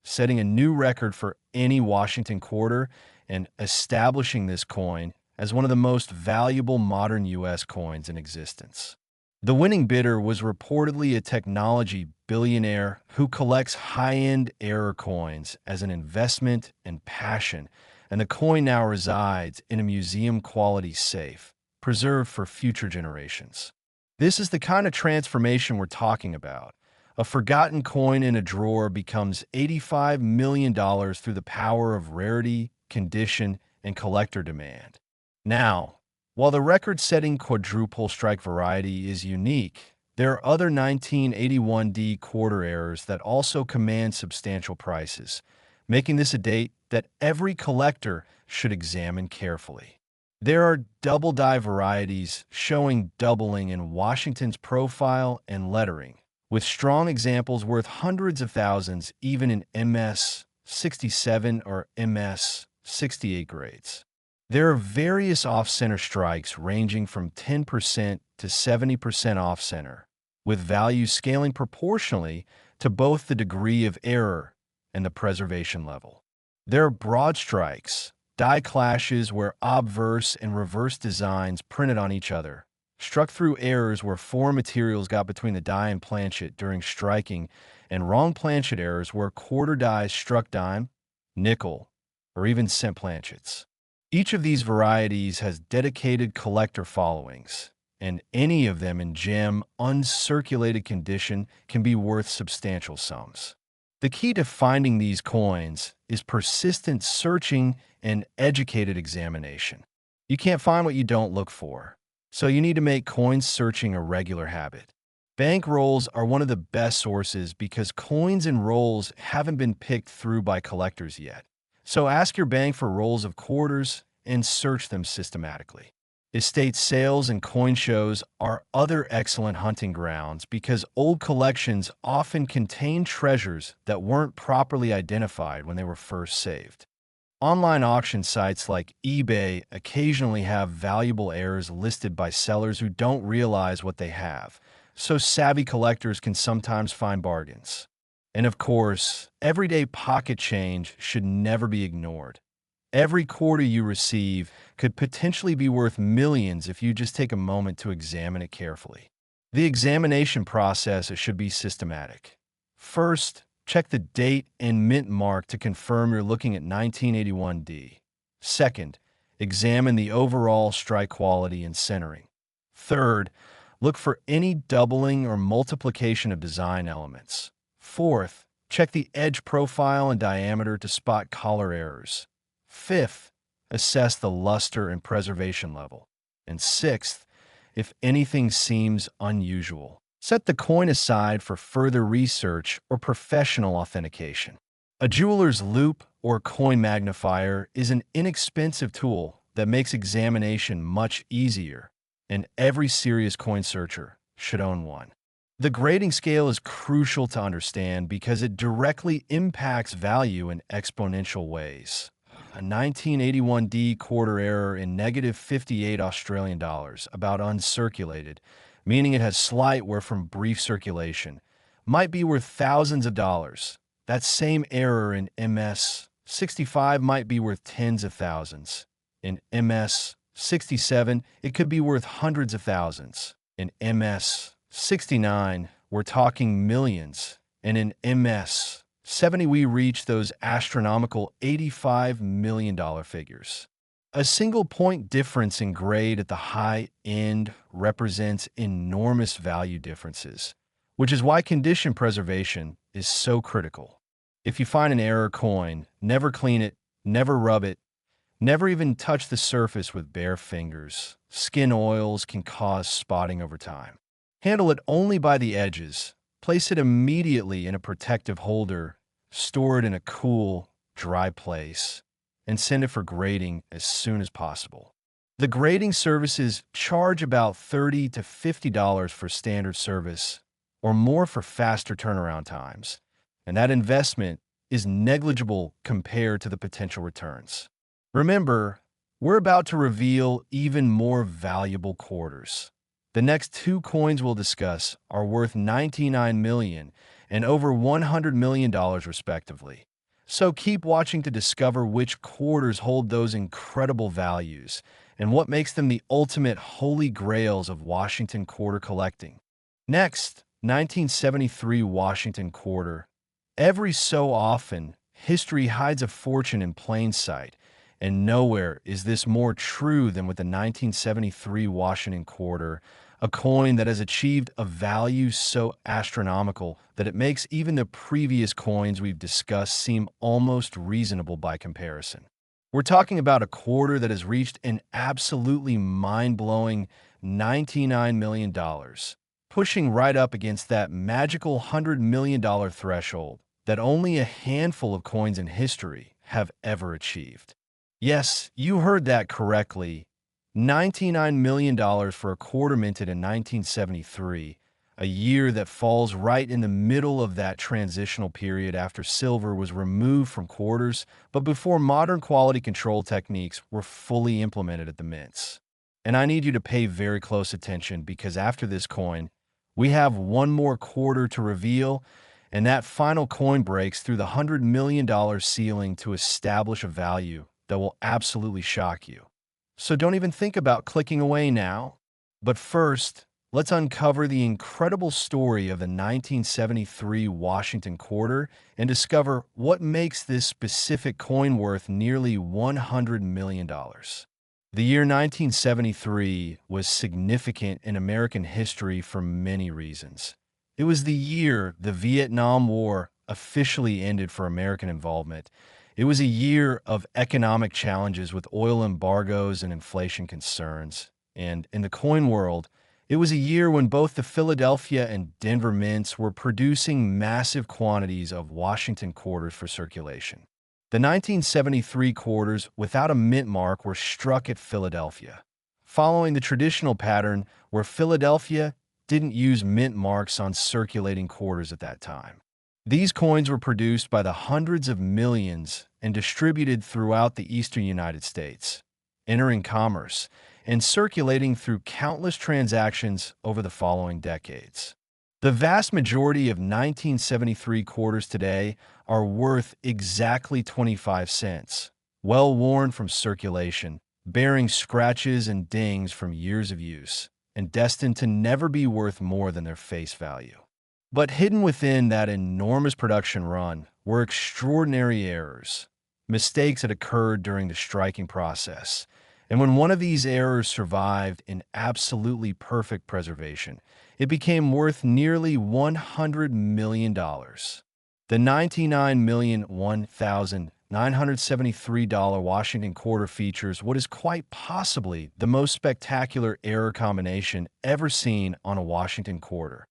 setting a new record for any Washington quarter and establishing this coin as one of the most valuable modern U.S. coins in existence. The winning bidder was reportedly a technology billionaire who collects high-end error coins as an investment and passion, and the coin now resides in a museum-quality safe, preserved for future generations. This is the kind of transformation we're talking about. A forgotten coin in a drawer becomes $85 million through the power of rarity, condition, and collector demand. Now, while the record-setting quadruple strike variety is unique, there are other 1981D quarter errors that also command substantial prices, making this a date that every collector should examine carefully. There are double-die varieties showing doubling in Washington's profile and lettering, with strong examples worth hundreds of thousands even in MS-67 or MS-68 grades. There are various off-center strikes ranging from 10% to 70% off-center, with values scaling proportionally to both the degree of error and the preservation level. There are broad strikes, die clashes where obverse and reverse designs printed on each other, struck through errors where foreign materials got between the die and planchet during striking, and wrong planchet errors where quarter dies struck dime, nickel, or even cent planchets. Each of these varieties has dedicated collector followings, and any of them in gem, uncirculated condition can be worth substantial sums. The key to finding these coins is persistent searching and educated examination. You can't find what you don't look for, so you need to make coin searching a regular habit. Bank rolls are one of the best sources because coins and rolls haven't been picked through by collectors yet. So ask your bank for rolls of quarters and search them systematically. Estate sales and coin shows are other excellent hunting grounds because old collections often contain treasures that weren't properly identified when they were first saved. Online auction sites like eBay occasionally have valuable heirs listed by sellers who don't realize what they have, so savvy collectors can sometimes find bargains. And of course, everyday pocket change should never be ignored. Every quarter you receive could potentially be worth millions if you just take a moment to examine it carefully. The examination process should be systematic. First, check the date and mint mark to confirm you're looking at 1981D. Second, examine the overall strike quality and centering. Third, look for any doubling or multiplication of design elements. Fourth, check the edge profile and diameter to spot color errors. Fifth, assess the luster and preservation level. And sixth, if anything seems unusual, set the coin aside for further research or professional authentication. A jeweler's loupe or coin magnifier is an inexpensive tool that makes examination much easier, and every serious coin searcher should own one. The grading scale is crucial to understand because it directly impacts value in exponential ways. A 1981D quarter error in negative 58 Australian dollars, about uncirculated, meaning it has slight wear from brief circulation, might be worth thousands of dollars. That same error in MS 65 might be worth tens of thousands. In MS 67, it could be worth hundreds of thousands. In MS 69, we're talking millions. And in MS 70, we reach those astronomical $85 million figures. A single point difference in grade at the high end represents enormous value differences, which is why condition preservation is so critical. If you find an error coin, never clean it, never rub it, never even touch the surface with bare fingers. Skin oils can cause spotting over time. Handle it only by the edges. Place it immediately in a protective holder, store it in a cool, dry place, and send it for grading as soon as possible. The grading services charge about $30 to $50 for standard service, or more for faster turnaround times, and that investment is negligible compared to the potential returns. Remember, we're about to reveal even more valuable quarters. The next two coins we'll discuss are worth $99 million and over $100 million respectively. So keep watching to discover which quarters hold those incredible values and what makes them the ultimate holy grails of Washington quarter collecting. Next, 1973 Washington quarter. Every so often, history hides a fortune in plain sight, and nowhere is this more true than with the 1973 Washington quarter, a coin that has achieved a value so astronomical that it makes even the previous coins we've discussed seem almost reasonable by comparison. We're talking about a quarter that has reached an absolutely mind-blowing $99 million, pushing right up against that magical $100 million threshold that only a handful of coins in history have ever achieved. Yes, you heard that correctly. $99 million for a quarter minted in 1973, a year that falls right in the middle of that transitional period after silver was removed from quarters, but before modern quality control techniques were fully implemented at the mints. And I need you to pay very close attention because after this coin, we have one more quarter to reveal, and that final coin breaks through the $100 million ceiling to establish a value that will absolutely shock you. So don't even think about clicking away now. But first, let's uncover the incredible story of the 1973 Washington quarter and discover what makes this specific coin worth nearly $100 million. The year 1973 was significant in American history for many reasons. It was the year the Vietnam War officially ended for American involvement. It was a year of economic challenges with oil embargoes and inflation concerns. And in the coin world, it was a year when both the Philadelphia and Denver mints were producing massive quantities of Washington quarters for circulation. The 1973 quarters without a mint mark were struck at Philadelphia, following the traditional pattern where Philadelphia didn't use mint marks on circulating quarters at that time. These coins were produced by the hundreds of millions and distributed throughout the eastern United States, entering commerce and circulating through countless transactions over the following decades. The vast majority of 1973 quarters today are worth exactly 25 cents, well worn from circulation, bearing scratches and dings from years of use, and destined to never be worth more than their face value. But hidden within that enormous production run were extraordinary errors, mistakes that occurred during the striking process. And when one of these errors survived in absolutely perfect preservation, it became worth nearly $100 million. The $99,001,973 Washington quarter features what is quite possibly the most spectacular error combination ever seen on a Washington quarter.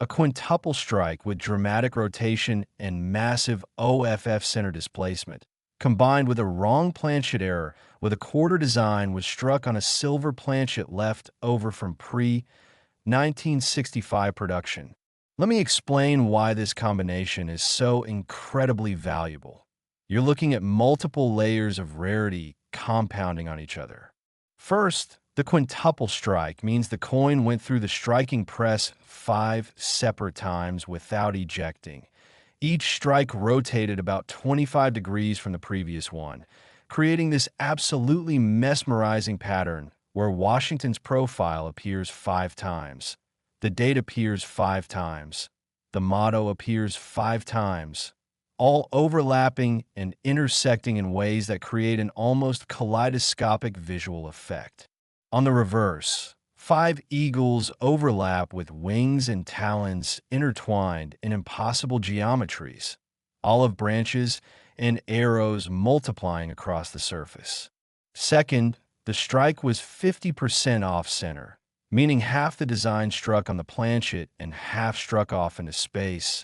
A quintuple strike with dramatic rotation and massive OFF center displacement, combined with a wrong planchet error with a quarter design was struck on a silver planchet left over from pre-1965 production. Let me explain why this combination is so incredibly valuable. You're looking at multiple layers of rarity compounding on each other. First, the quintuple strike means the coin went through the striking press 5 separate times without ejecting. Each strike rotated about 25 degrees from the previous one, creating this absolutely mesmerizing pattern where Washington's profile appears 5 times, the date appears 5 times, the motto appears 5 times, all overlapping and intersecting in ways that create an almost kaleidoscopic visual effect. On the reverse, 5 eagles overlap with wings and talons intertwined in impossible geometries, olive branches and arrows multiplying across the surface. Second, the strike was 50% off-center, meaning half the design struck on the planchet and half struck off into space,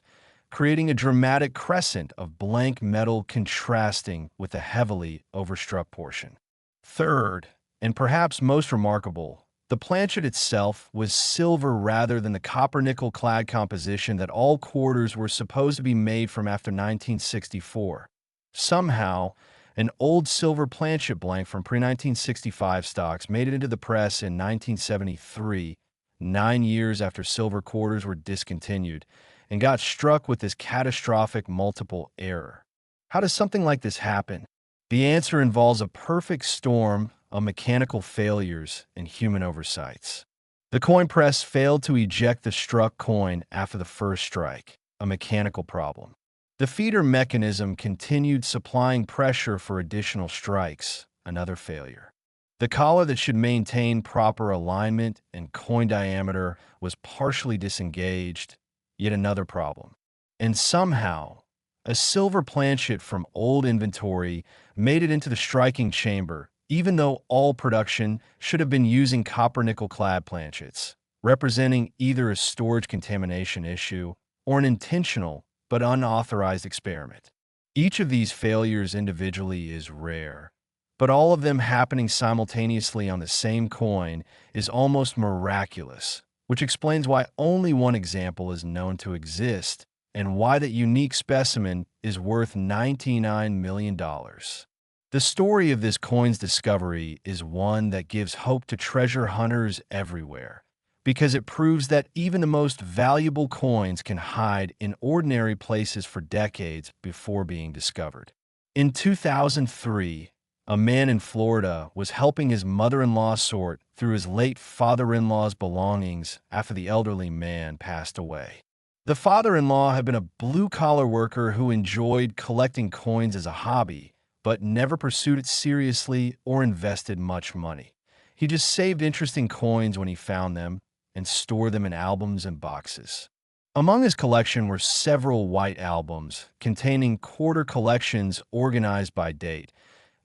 creating a dramatic crescent of blank metal contrasting with the heavily overstruck portion. Third, and perhaps most remarkable, the planchet itself was silver rather than the copper-nickel-clad composition that all quarters were supposed to be made from after 1964. Somehow, an old silver planchet blank from pre-1965 stocks made it into the press in 1973, 9 years after silver quarters were discontinued, and got struck with this catastrophic multiple error. How does something like this happen? The answer involves a perfect storm of mechanical failures and human oversights. The coin press failed to eject the struck coin after the first strike, a mechanical problem. The feeder mechanism continued supplying pressure for additional strikes, another failure. The collar that should maintain proper alignment and coin diameter was partially disengaged, yet another problem. And somehow, a silver planchet from old inventory made it into the striking chamber, even though all production should have been using copper-nickel-clad planchets, representing either a storage contamination issue or an intentional but unauthorized experiment. Each of these failures individually is rare, but all of them happening simultaneously on the same coin is almost miraculous, which explains why only one example is known to exist and why that unique specimen is worth $99 million. The story of this coin's discovery is one that gives hope to treasure hunters everywhere, because it proves that even the most valuable coins can hide in ordinary places for decades before being discovered. In 2003, a man in Florida was helping his mother-in-law sort through his late father-in-law's belongings after the elderly man passed away. The father-in-law had been a blue-collar worker who enjoyed collecting coins as a hobby, but never pursued it seriously or invested much money. He just saved interesting coins when he found them and stored them in albums and boxes. Among his collection were several white albums containing quarter collections organized by date,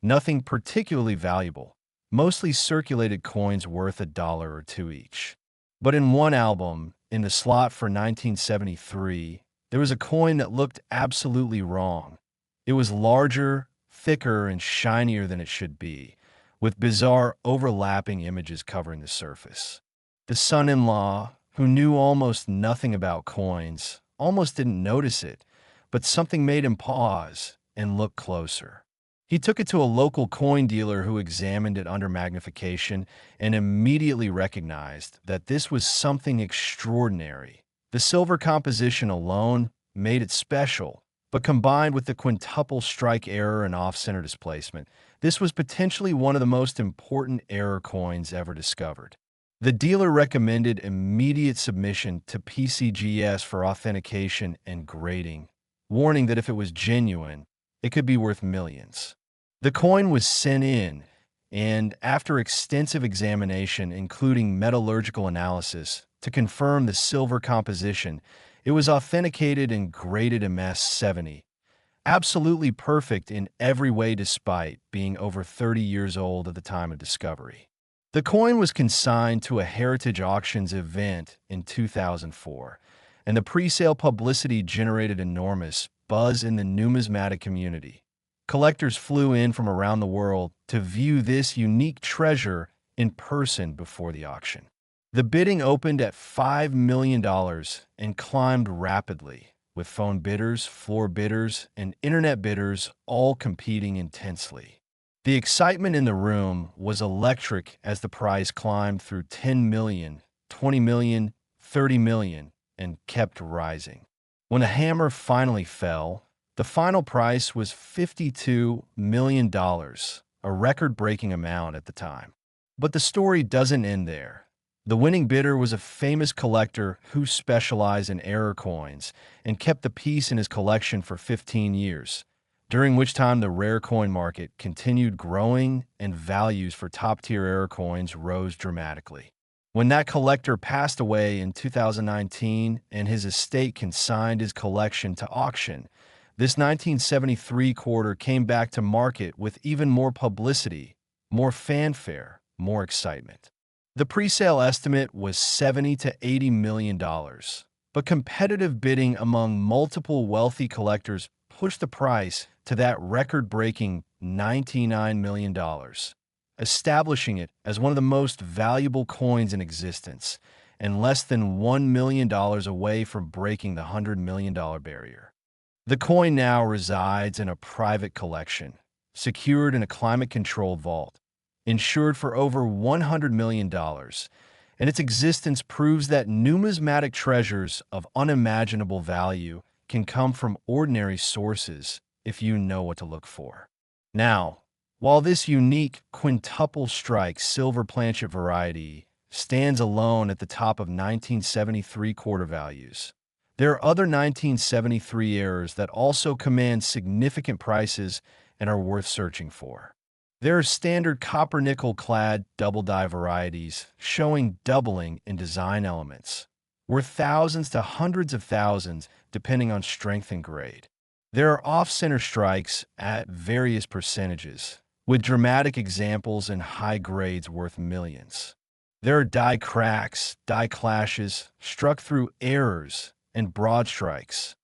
nothing particularly valuable, mostly circulated coins worth $1 or $2 each. But in one album, in the slot for 1973, there was a coin that looked absolutely wrong. It was larger, thicker and shinier than it should be, with bizarre overlapping images covering the surface. The son-in-law, who knew almost nothing about coins, almost didn't notice it, but something made him pause and look closer. He took it to a local coin dealer who examined it under magnification and immediately recognized that this was something extraordinary. The silver composition alone made it special, but combined with the quintuple strike error and off-center displacement, this was potentially one of the most important error coins ever discovered. The dealer recommended immediate submission to PCGS for authentication and grading, warning that if it was genuine, it could be worth millions. The coin was sent in, and after extensive examination, including metallurgical analysis, to confirm the silver composition, it was authenticated and graded MS-70. Absolutely perfect in every way despite being over 30 years old at the time of discovery. The coin was consigned to a Heritage Auctions event in 2004, and the pre-sale publicity generated enormous buzz in the numismatic community. Collectors flew in from around the world to view this unique treasure in person before the auction. The bidding opened at $5 million and climbed rapidly, with phone bidders, floor bidders, and internet bidders all competing intensely. The excitement in the room was electric as the prize climbed through 10 million, 20 million, 30 million, and kept rising. When a hammer finally fell, the final price was $52 million, a record-breaking amount at the time. But the story doesn't end there. The winning bidder was a famous collector who specialized in error coins and kept the piece in his collection for 15 years, during which time the rare coin market continued growing and values for top-tier error coins rose dramatically. When that collector passed away in 2019 and his estate consigned his collection to auction, this 1973 quarter came back to market with even more publicity, more fanfare, more excitement. The pre-sale estimate was $70 to $80 million, but competitive bidding among multiple wealthy collectors pushed the price to that record-breaking $99 million, establishing it as one of the most valuable coins in existence and less than $1 million away from breaking the $100 million barrier. The coin now resides in a private collection, secured in a climate-controlled vault, insured for over $100 million, and its existence proves that numismatic treasures of unimaginable value can come from ordinary sources if you know what to look for. Now, while this unique quintuple strike silver planchet variety stands alone at the top of 1973 quarter values, there are other 1973 errors that also command significant prices and are worth searching for. There are standard copper-nickel clad double-die varieties showing doubling in design elements, worth thousands to hundreds of thousands depending on strength and grade. There are off-center strikes at various percentages, with dramatic examples and high grades worth millions. There are die cracks, die clashes, struck through errors, and broad strikes,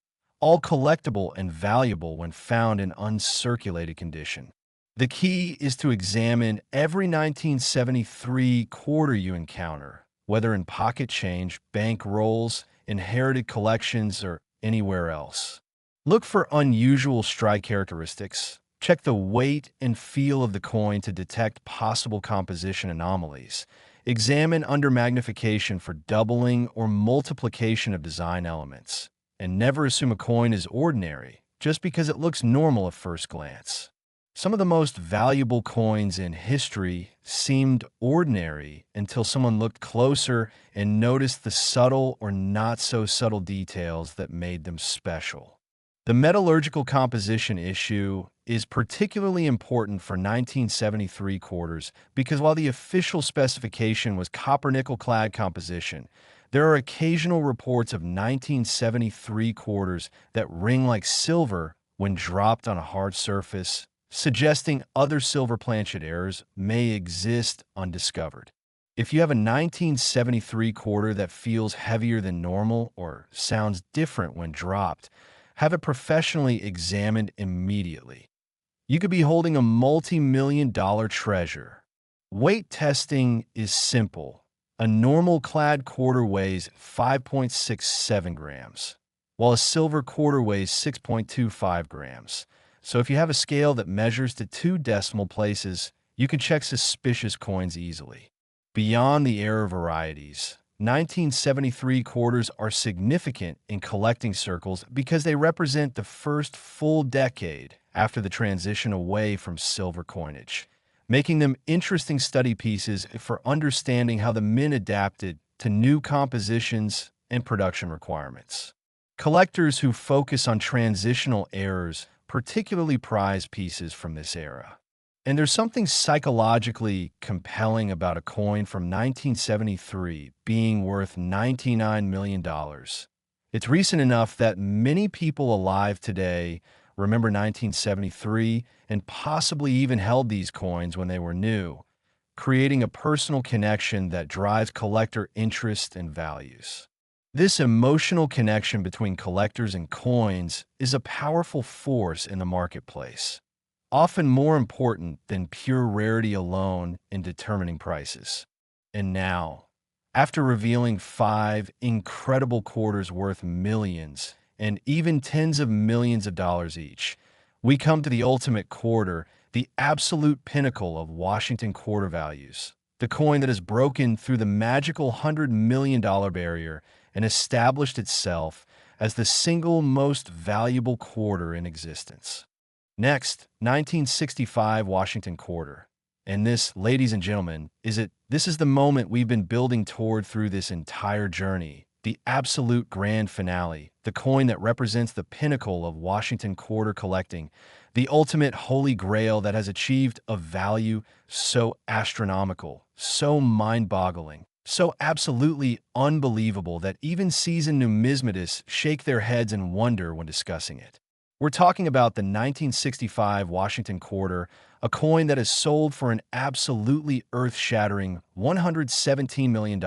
all collectible and valuable when found in uncirculated condition. The key is to examine every 1973 quarter you encounter, whether in pocket change, bank rolls, inherited collections, or anywhere else. Look for unusual strike characteristics. Check the weight and feel of the coin to detect possible composition anomalies. Examine under magnification for doubling or multiplication of design elements. And never assume a coin is ordinary just because it looks normal at first glance. Some of the most valuable coins in history seemed ordinary until someone looked closer and noticed the subtle or not so subtle details that made them special. The metallurgical composition issue is particularly important for 1973 quarters because while the official specification was copper-nickel clad composition, there are occasional reports of 1973 quarters that ring like silver when dropped on a hard surface, suggesting other silver planchet errors may exist undiscovered. If you have a 1973 quarter that feels heavier than normal or sounds different when dropped, have it professionally examined immediately. you could be holding a multi-million-dollar treasure. Weight testing is simple. A normal clad quarter weighs 5.67 grams, while a silver quarter weighs 6.25 grams. So if you have a scale that measures to 2 decimal places, you can check suspicious coins easily. Beyond the era varieties, 1973 quarters are significant in collecting circles because they represent the first full decade after the transition away from silver coinage, making them interesting study pieces for understanding how the mint adapted to new compositions and production requirements. Collectors who focus on transitional errors particularly prize pieces from this era. And there's something psychologically compelling about a coin from 1973 being worth $99 million. It's recent enough that many people alive today remember 1973 and possibly even held these coins when they were new, creating a personal connection that drives collector interest and values. This emotional connection between collectors and coins is a powerful force in the marketplace, often more important than pure rarity alone in determining prices. And now, after revealing 5 incredible quarters worth millions and even tens of millions of dollars each, we come to the ultimate quarter, the absolute pinnacle of Washington quarter values, the coin that has broken through the magical $100 million barrier and established itself as the single most valuable quarter in existence. Next, 1965 Washington quarter. And this, ladies and gentlemen, this is the moment we've been building toward through this entire journey, the absolute grand finale, the coin that represents the pinnacle of Washington quarter collecting, the ultimate holy grail that has achieved a value so astronomical, so mind-boggling, so absolutely unbelievable that even seasoned numismatists shake their heads in wonder when discussing it. We're talking about the 1965 Washington quarter, a coin that has sold for an absolutely earth-shattering $117 million,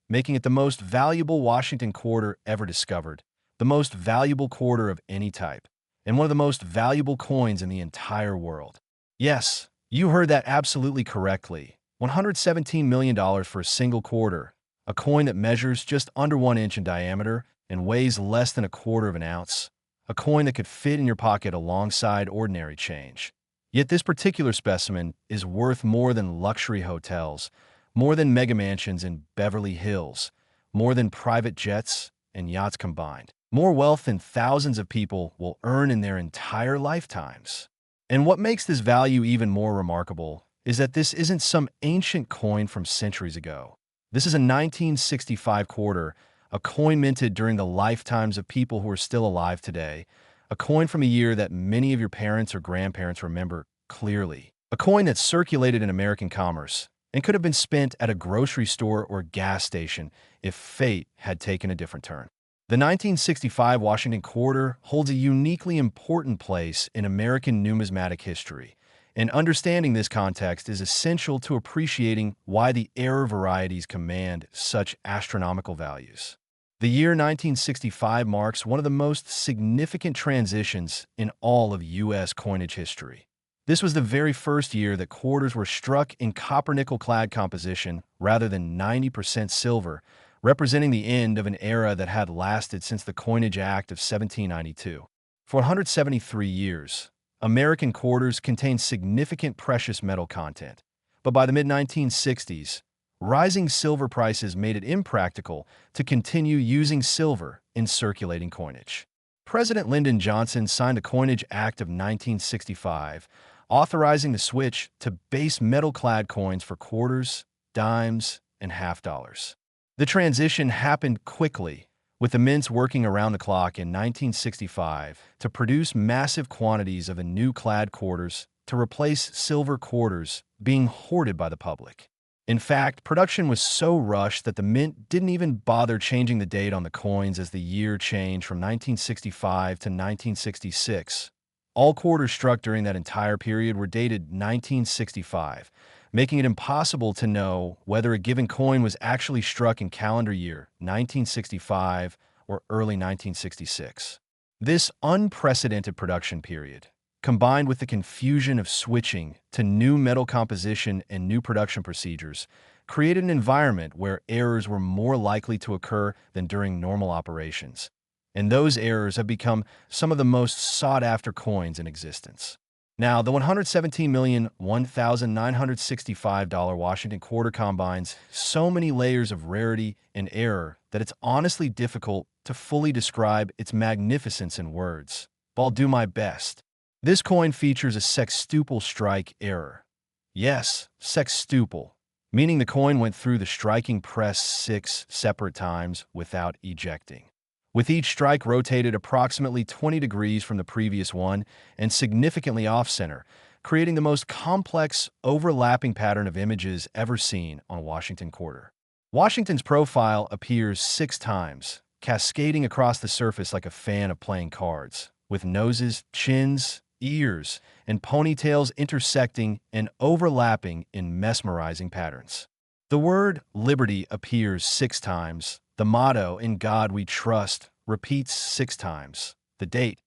making it the most valuable Washington quarter ever discovered, the most valuable quarter of any type, and one of the most valuable coins in the entire world. Yes, you heard that absolutely correctly. $117 million for a single quarter, a coin that measures just under 1 inch in diameter and weighs less than 1/4 of an ounce, a coin that could fit in your pocket alongside ordinary change. Yet this particular specimen is worth more than luxury hotels, more than mega mansions in Beverly Hills, more than private jets and yachts combined, more wealth than thousands of people will earn in their entire lifetimes. And what makes this value even more remarkable is that this isn't some ancient coin from centuries ago. This is a 1965 quarter, a coin minted during the lifetimes of people who are still alive today, a coin from a year that many of your parents or grandparents remember clearly, a coin that circulated in American commerce and could have been spent at a grocery store or gas station if fate had taken a different turn. The 1965 Washington quarter holds a uniquely important place in American numismatic history, and understanding this context is essential to appreciating why the era varieties command such astronomical values. The year 1965 marks one of the most significant transitions in all of U.S. coinage history. This was the very first year that quarters were struck in copper-nickel-clad composition rather than 90% silver, representing the end of an era that had lasted since the Coinage Act of 1792. For 173 years, American quarters contained significant precious metal content, but by the mid-1960s, rising silver prices made it impractical to continue using silver in circulating coinage. President Lyndon Johnson signed the Coinage Act of 1965, authorizing the switch to base metal-clad coins for quarters, dimes, and half dollars. The transition happened quickly, with the mints working around the clock in 1965 to produce massive quantities of the new clad quarters to replace silver quarters being hoarded by the public. In fact, production was so rushed that the mint didn't even bother changing the date on the coins as the year changed from 1965 to 1966. All quarters struck during that entire period were dated 1965, making it impossible to know whether a given coin was actually struck in calendar year 1965 or early 1966. This unprecedented production period, combined with the confusion of switching to new metal composition and new production procedures, created an environment where errors were more likely to occur than during normal operations. And those errors have become some of the most sought-after coins in existence. Now, the $117,001,965 Washington quarter combines so many layers of rarity and error that it's honestly difficult to fully describe its magnificence in words. But I'll do my best. This coin features a sextuple strike error. Yes, sextuple, meaning the coin went through the striking press 6 separate times without ejecting, with each strike rotated approximately 20 degrees from the previous one and significantly off-center, creating the most complex, overlapping pattern of images ever seen on a Washington quarter. Washington's profile appears 6 times, cascading across the surface like a fan of playing cards, with noses, chins, ears, and ponytails intersecting and overlapping in mesmerizing patterns. The word liberty appears 6 times. The motto, "In God We Trust," repeats 6 times. The date,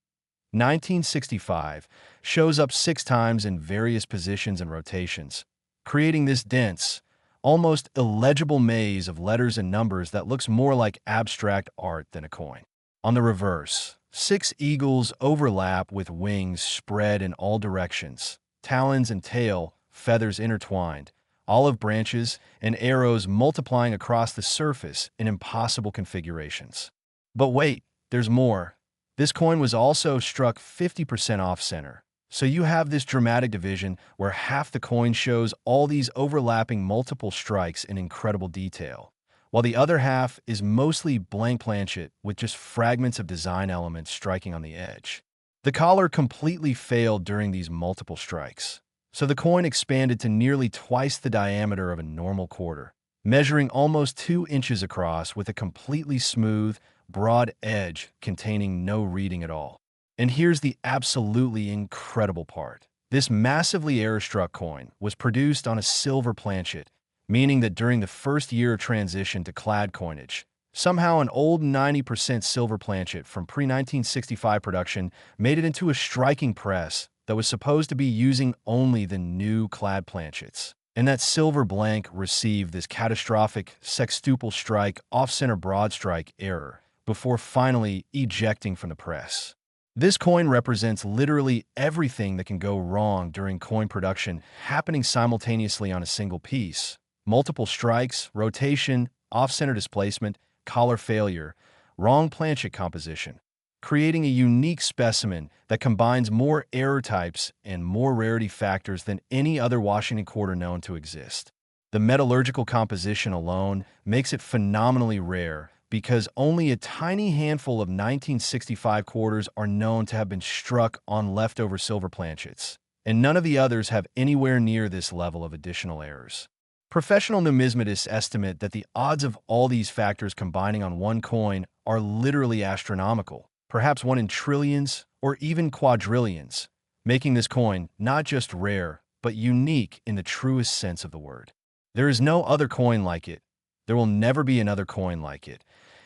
1965, shows up 6 times in various positions and rotations, creating this dense, almost illegible maze of letters and numbers that looks more like abstract art than a coin. On the reverse, 6 eagles overlap with wings spread in all directions, talons and tail, feathers intertwined, olive branches, and arrows multiplying across the surface in impossible configurations. But wait, there's more. This coin was also struck 50% off-center. So you have this dramatic division where half the coin shows all these overlapping multiple strikes in incredible detail, while the other half is mostly blank planchet with just fragments of design elements striking on the edge. The collar completely failed during these multiple strikes, so the coin expanded to nearly twice the diameter of a normal quarter, measuring almost 2 inches across with a completely smooth, broad edge containing no reading at all. And here's the absolutely incredible part. This massively error-struck coin was produced on a silver planchet, meaning that during the first year of transition to clad coinage, somehow an old 90% silver planchet from pre-1965 production made it into a striking press that was supposed to be using only the new clad planchets. And that silver blank received this catastrophic sextuple strike off-center broad strike error before finally ejecting from the press. This coin represents literally everything that can go wrong during coin production happening simultaneously on a single piece. Multiple strikes, rotation, off-center displacement, collar failure, wrong planchet composition, creating a unique specimen that combines more error types and more rarity factors than any other Washington quarter known to exist. The metallurgical composition alone makes it phenomenally rare because only a tiny handful of 1965 quarters are known to have been struck on leftover silver planchets, and none of the others have anywhere near this level of additional errors. Professional numismatists estimate that the odds of all these factors combining on one coin are literally astronomical, perhaps 1 in trillions or even quadrillions, making this coin not just rare, but unique in the truest sense of the word. There is no other coin like it. There will never be another coin like it.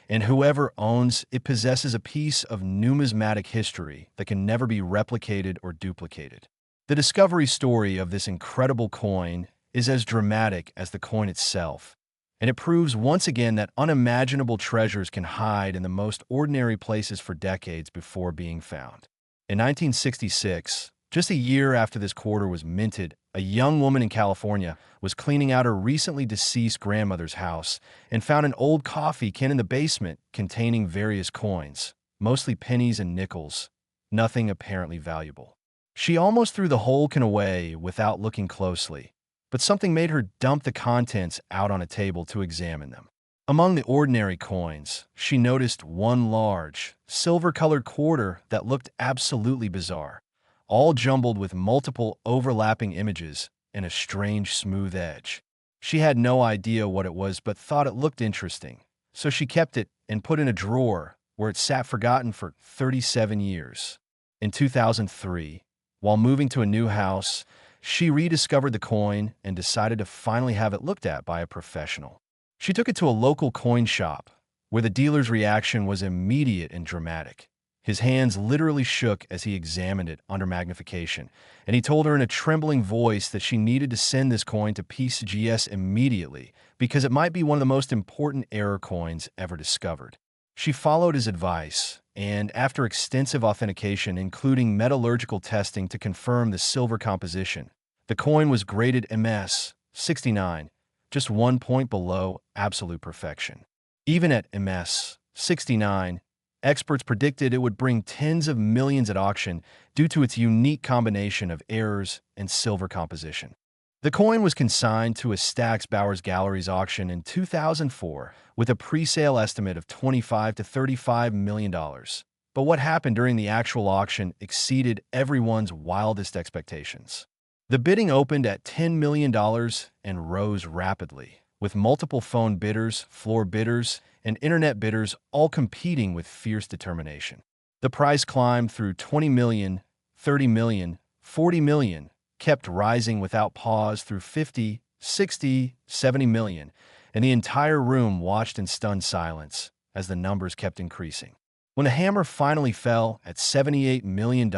And whoever owns it possesses a piece of numismatic history that can never be replicated or duplicated. The discovery story of this incredible coin is as dramatic as the coin itself, and it proves once again that unimaginable treasures can hide in the most ordinary places for decades before being found. In 1966, just a year after this quarter was minted, a young woman in California was cleaning out her recently deceased grandmother's house and found an old coffee can in the basement containing various coins, mostly pennies and nickels, nothing apparently valuable. She almost threw the whole can away without looking closely, but something made her dump the contents out on a table to examine them. Among the ordinary coins, she noticed one large, silver-colored quarter that looked absolutely bizarre, all jumbled with multiple overlapping images and a strange smooth edge. She had no idea what it was but thought it looked interesting, so she kept it and put it in a drawer where it sat forgotten for 37 years. In 2003, while moving to a new house, she rediscovered the coin and decided to finally have it looked at by a professional. She took it to a local coin shop, where the dealer's reaction was immediate and dramatic. His hands literally shook as he examined it under magnification, and he told her in a trembling voice that she needed to send this coin to PCGS immediately because it might be one of the most important error coins ever discovered. She followed his advice, and after extensive authentication, including metallurgical testing to confirm the silver composition, the coin was graded MS 69, just 1 point below absolute perfection. Even at MS 69, experts predicted it would bring tens of millions at auction due to its unique combination of errors and silver composition. The coin was consigned to a Stax Bowers Galleries auction in 2004 with a pre-sale estimate of $25 to $35 million. But what happened during the actual auction exceeded everyone's wildest expectations. The bidding opened at $10 million and rose rapidly, with multiple phone bidders, floor bidders, and internet bidders all competing with fierce determination. The price climbed through $20 million, $30 million, $40 million, kept rising without pause through $50, $60, $70 million, and the entire room watched in stunned silence as the numbers kept increasing. When the hammer finally fell at $78 million,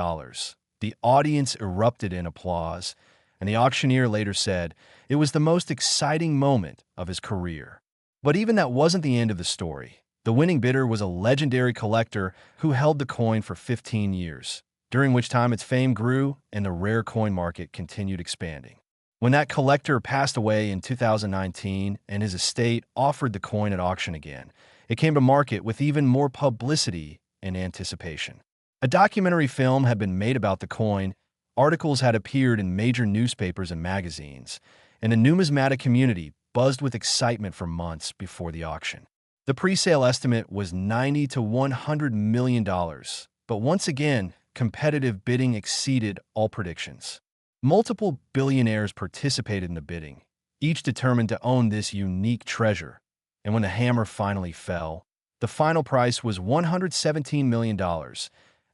the audience erupted in applause, and the auctioneer later said it was the most exciting moment of his career. But even that wasn't the end of the story. The winning bidder was a legendary collector who held the coin for 15 years, during which time its fame grew and the rare coin market continued expanding. When that collector passed away in 2019 and his estate offered the coin at auction again, it came to market with even more publicity and anticipation. A documentary film had been made about the coin, articles had appeared in major newspapers and magazines, and the numismatic community buzzed with excitement for months before the auction. The pre-sale estimate was $90 to $100 million, but once again, competitive bidding exceeded all predictions. Multiple billionaires participated in the bidding, each determined to own this unique treasure. And when the hammer finally fell, the final price was $117 million,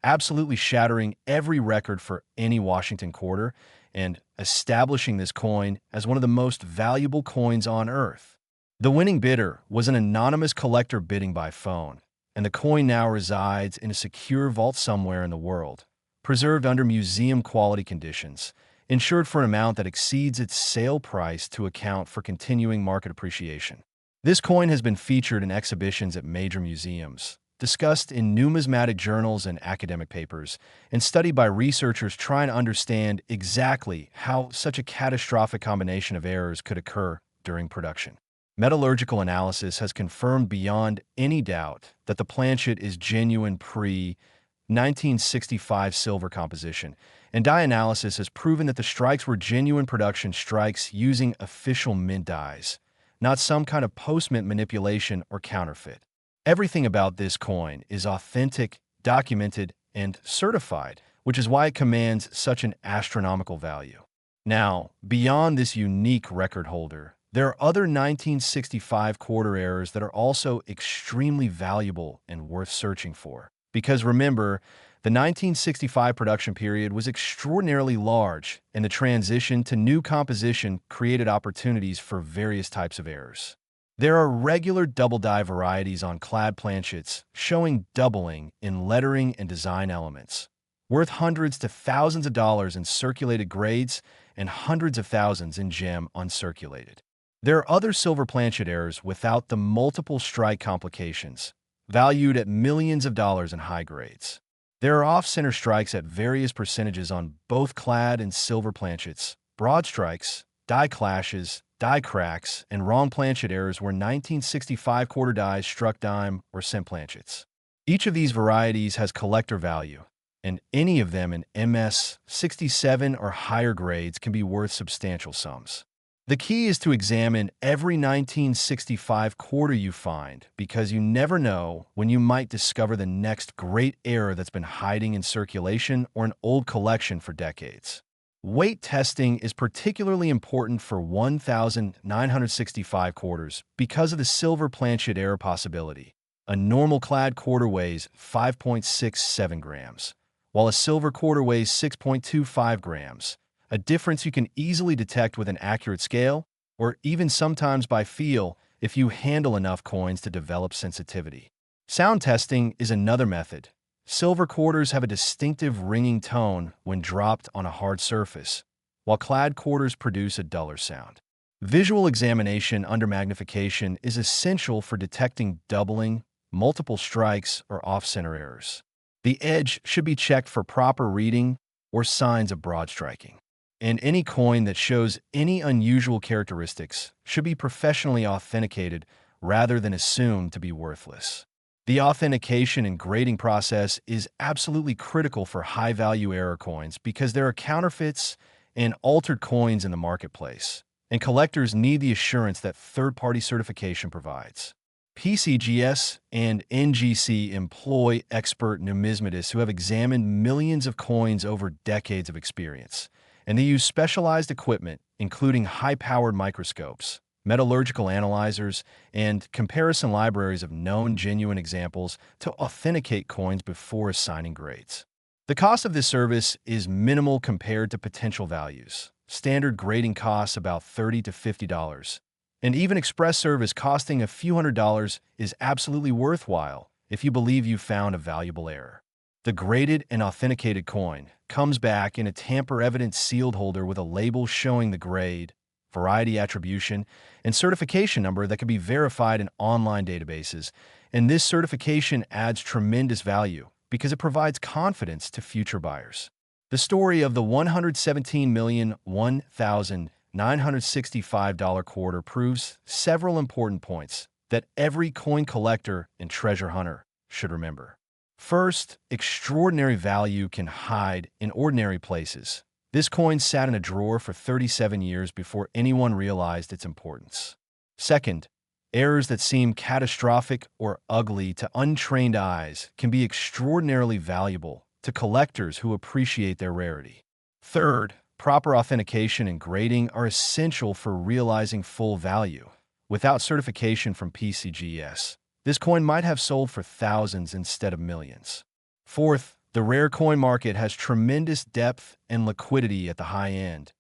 absolutely shattering every record for any Washington quarter and establishing this coin as one of the most valuable coins on Earth. The winning bidder was an anonymous collector bidding by phone, and the coin now resides in a secure vault somewhere in the world, preserved under museum-quality conditions, insured for an amount that exceeds its sale price to account for continuing market appreciation. This coin has been featured in exhibitions at major museums, discussed in numismatic journals and academic papers, and studied by researchers trying to understand exactly how such a catastrophic combination of errors could occur during production. Metallurgical analysis has confirmed beyond any doubt that the planchet is genuine pre-1965 silver composition, and dye analysis has proven that the strikes were genuine production strikes using official mint dyes, not some kind of post-mint manipulation or counterfeit. Everything about this coin is authentic, documented, and certified, which is why it commands such an astronomical value. Now, beyond this unique record holder, there are other 1965 quarter errors that are also extremely valuable and worth searching for. Because remember, the 1965 production period was extraordinarily large, and the transition to new composition created opportunities for various types of errors. There are regular double die varieties on clad planchets showing doubling in lettering and design elements, worth hundreds to thousands of dollars in circulated grades and hundreds of thousands in gem uncirculated. There are other silver planchet errors without the multiple strike complications, valued at millions of dollars in high grades. There are off-center strikes at various percentages on both clad and silver planchets, broad strikes, die clashes, die cracks, and wrong planchet errors where 1965 quarter dies struck dime or cent planchets. Each of these varieties has collector value, and any of them in MS 67 or higher grades can be worth substantial sums. The key is to examine every 1965 quarter you find, because you never know when you might discover the next great error that's been hiding in circulation or an old collection for decades. Weight testing is particularly important for 1965 quarters because of the silver planchet error possibility. A normal clad quarter weighs 5.67 grams, while a silver quarter weighs 6.25 grams. A difference you can easily detect with an accurate scale, or even sometimes by feel if you handle enough coins to develop sensitivity. Sound testing is another method. Silver quarters have a distinctive ringing tone when dropped on a hard surface, while clad quarters produce a duller sound. Visual examination under magnification is essential for detecting doubling, multiple strikes, or off-center errors. The edge should be checked for proper reading or signs of broad striking. And any coin that shows any unusual characteristics should be professionally authenticated rather than assumed to be worthless. The authentication and grading process is absolutely critical for high-value error coins because there are counterfeits and altered coins in the marketplace, and collectors need the assurance that third-party certification provides. PCGS and NGC employ expert numismatists who have examined millions of coins over decades of experience, and they use specialized equipment, including high-powered microscopes, metallurgical analyzers, and comparison libraries of known genuine examples to authenticate coins before assigning grades. The cost of this service is minimal compared to potential values. Standard grading costs about $30 to $50, and even express service costing a few $100s is absolutely worthwhile if you believe you found a valuable error. The graded and authenticated coin comes back in a tamper-evident sealed holder with a label showing the grade, variety attribution, and certification number that can be verified in online databases, and this certification adds tremendous value because it provides confidence to future buyers. The story of the $117,001,965 quarter proves several important points that every coin collector and treasure hunter should remember. First, extraordinary value can hide in ordinary places. This coin sat in a drawer for 37 years before anyone realized its importance. Second, errors that seem catastrophic or ugly to untrained eyes can be extraordinarily valuable to collectors who appreciate their rarity. Third, proper authentication and grading are essential for realizing full value. Without certification from PCGS, this coin might have sold for thousands instead of millions. Fourth, the rare coin market has tremendous depth and liquidity at the high end.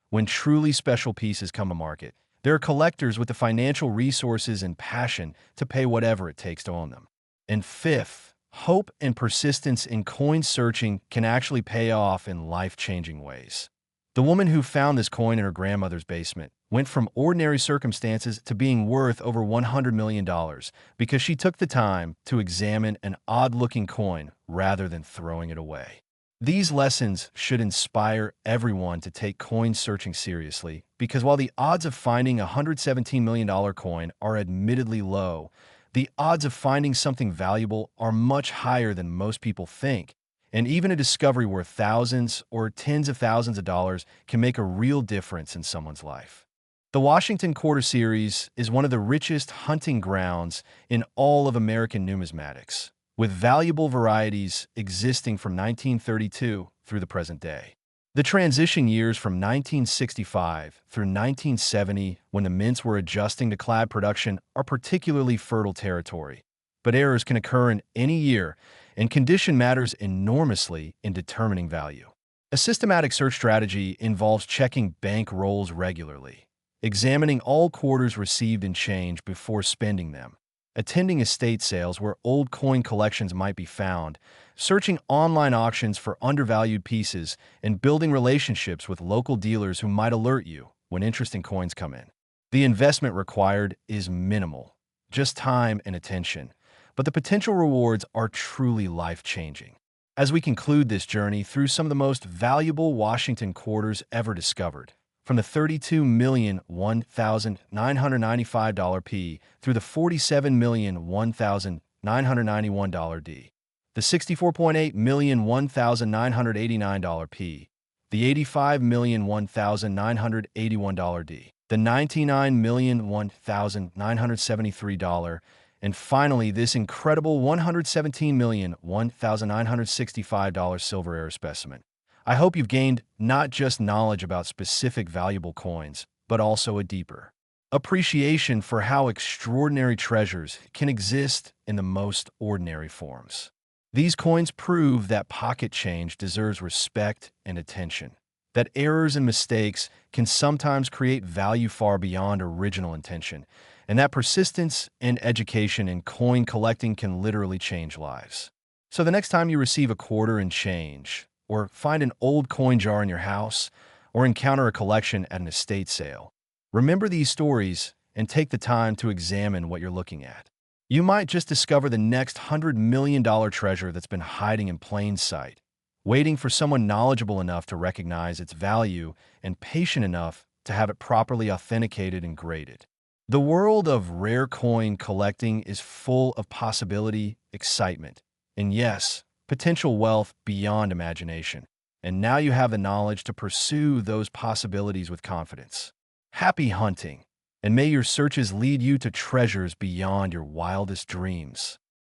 When truly special pieces come to market, there are collectors with the financial resources and passion to pay whatever it takes to own them. And fifth, hope and persistence in coin searching can actually pay off in life-changing ways. The woman who found this coin in her grandmother's basement went from ordinary circumstances to being worth over $100 million because she took the time to examine an odd-looking coin rather than throwing it away. These lessons should inspire everyone to take coin searching seriously because while the odds of finding a $117 million coin are admittedly low, the odds of finding something valuable are much higher than most people think, and even a discovery worth thousands or tens of thousands of dollars can make a real difference in someone's life. The Washington Quarter Series is one of the richest hunting grounds in all of American numismatics, with valuable varieties existing from 1932 through the present day. The transition years from 1965 through 1970, when the mints were adjusting to clad production, are particularly fertile territory, but errors can occur in any year, and condition matters enormously in determining value. A systematic search strategy involves checking bank rolls regularly, examining all quarters received in change before spending them, attending estate sales where old coin collections might be found, searching online auctions for undervalued pieces, and building relationships with local dealers who might alert you when interesting coins come in. The investment required is minimal, just time and attention, but the potential rewards are truly life-changing. As we conclude this journey through some of the most valuable Washington quarters ever discovered, from the $32,001,995 P through the $47,001,991 D, the $64.8 P, the $85,001,981 D, the $99,001,973, and finally this incredible $117,001,965 silver error specimen. I hope you've gained not just knowledge about specific valuable coins, but also a deeper appreciation for how extraordinary treasures can exist in the most ordinary forms. These coins prove that pocket change deserves respect and attention, that errors and mistakes can sometimes create value far beyond original intention, and that persistence and education in coin collecting can literally change lives. So the next time you receive a quarter and change, or find an old coin jar in your house, or encounter a collection at an estate sale, remember these stories and take the time to examine what you're looking at. You might just discover the next $100 million treasure that's been hiding in plain sight, waiting for someone knowledgeable enough to recognize its value and patient enough to have it properly authenticated and graded. The world of rare coin collecting is full of possibility, excitement, and yes, potential wealth beyond imagination. And now you have the knowledge to pursue those possibilities with confidence. Happy hunting, and may your searches lead you to treasures beyond your wildest dreams.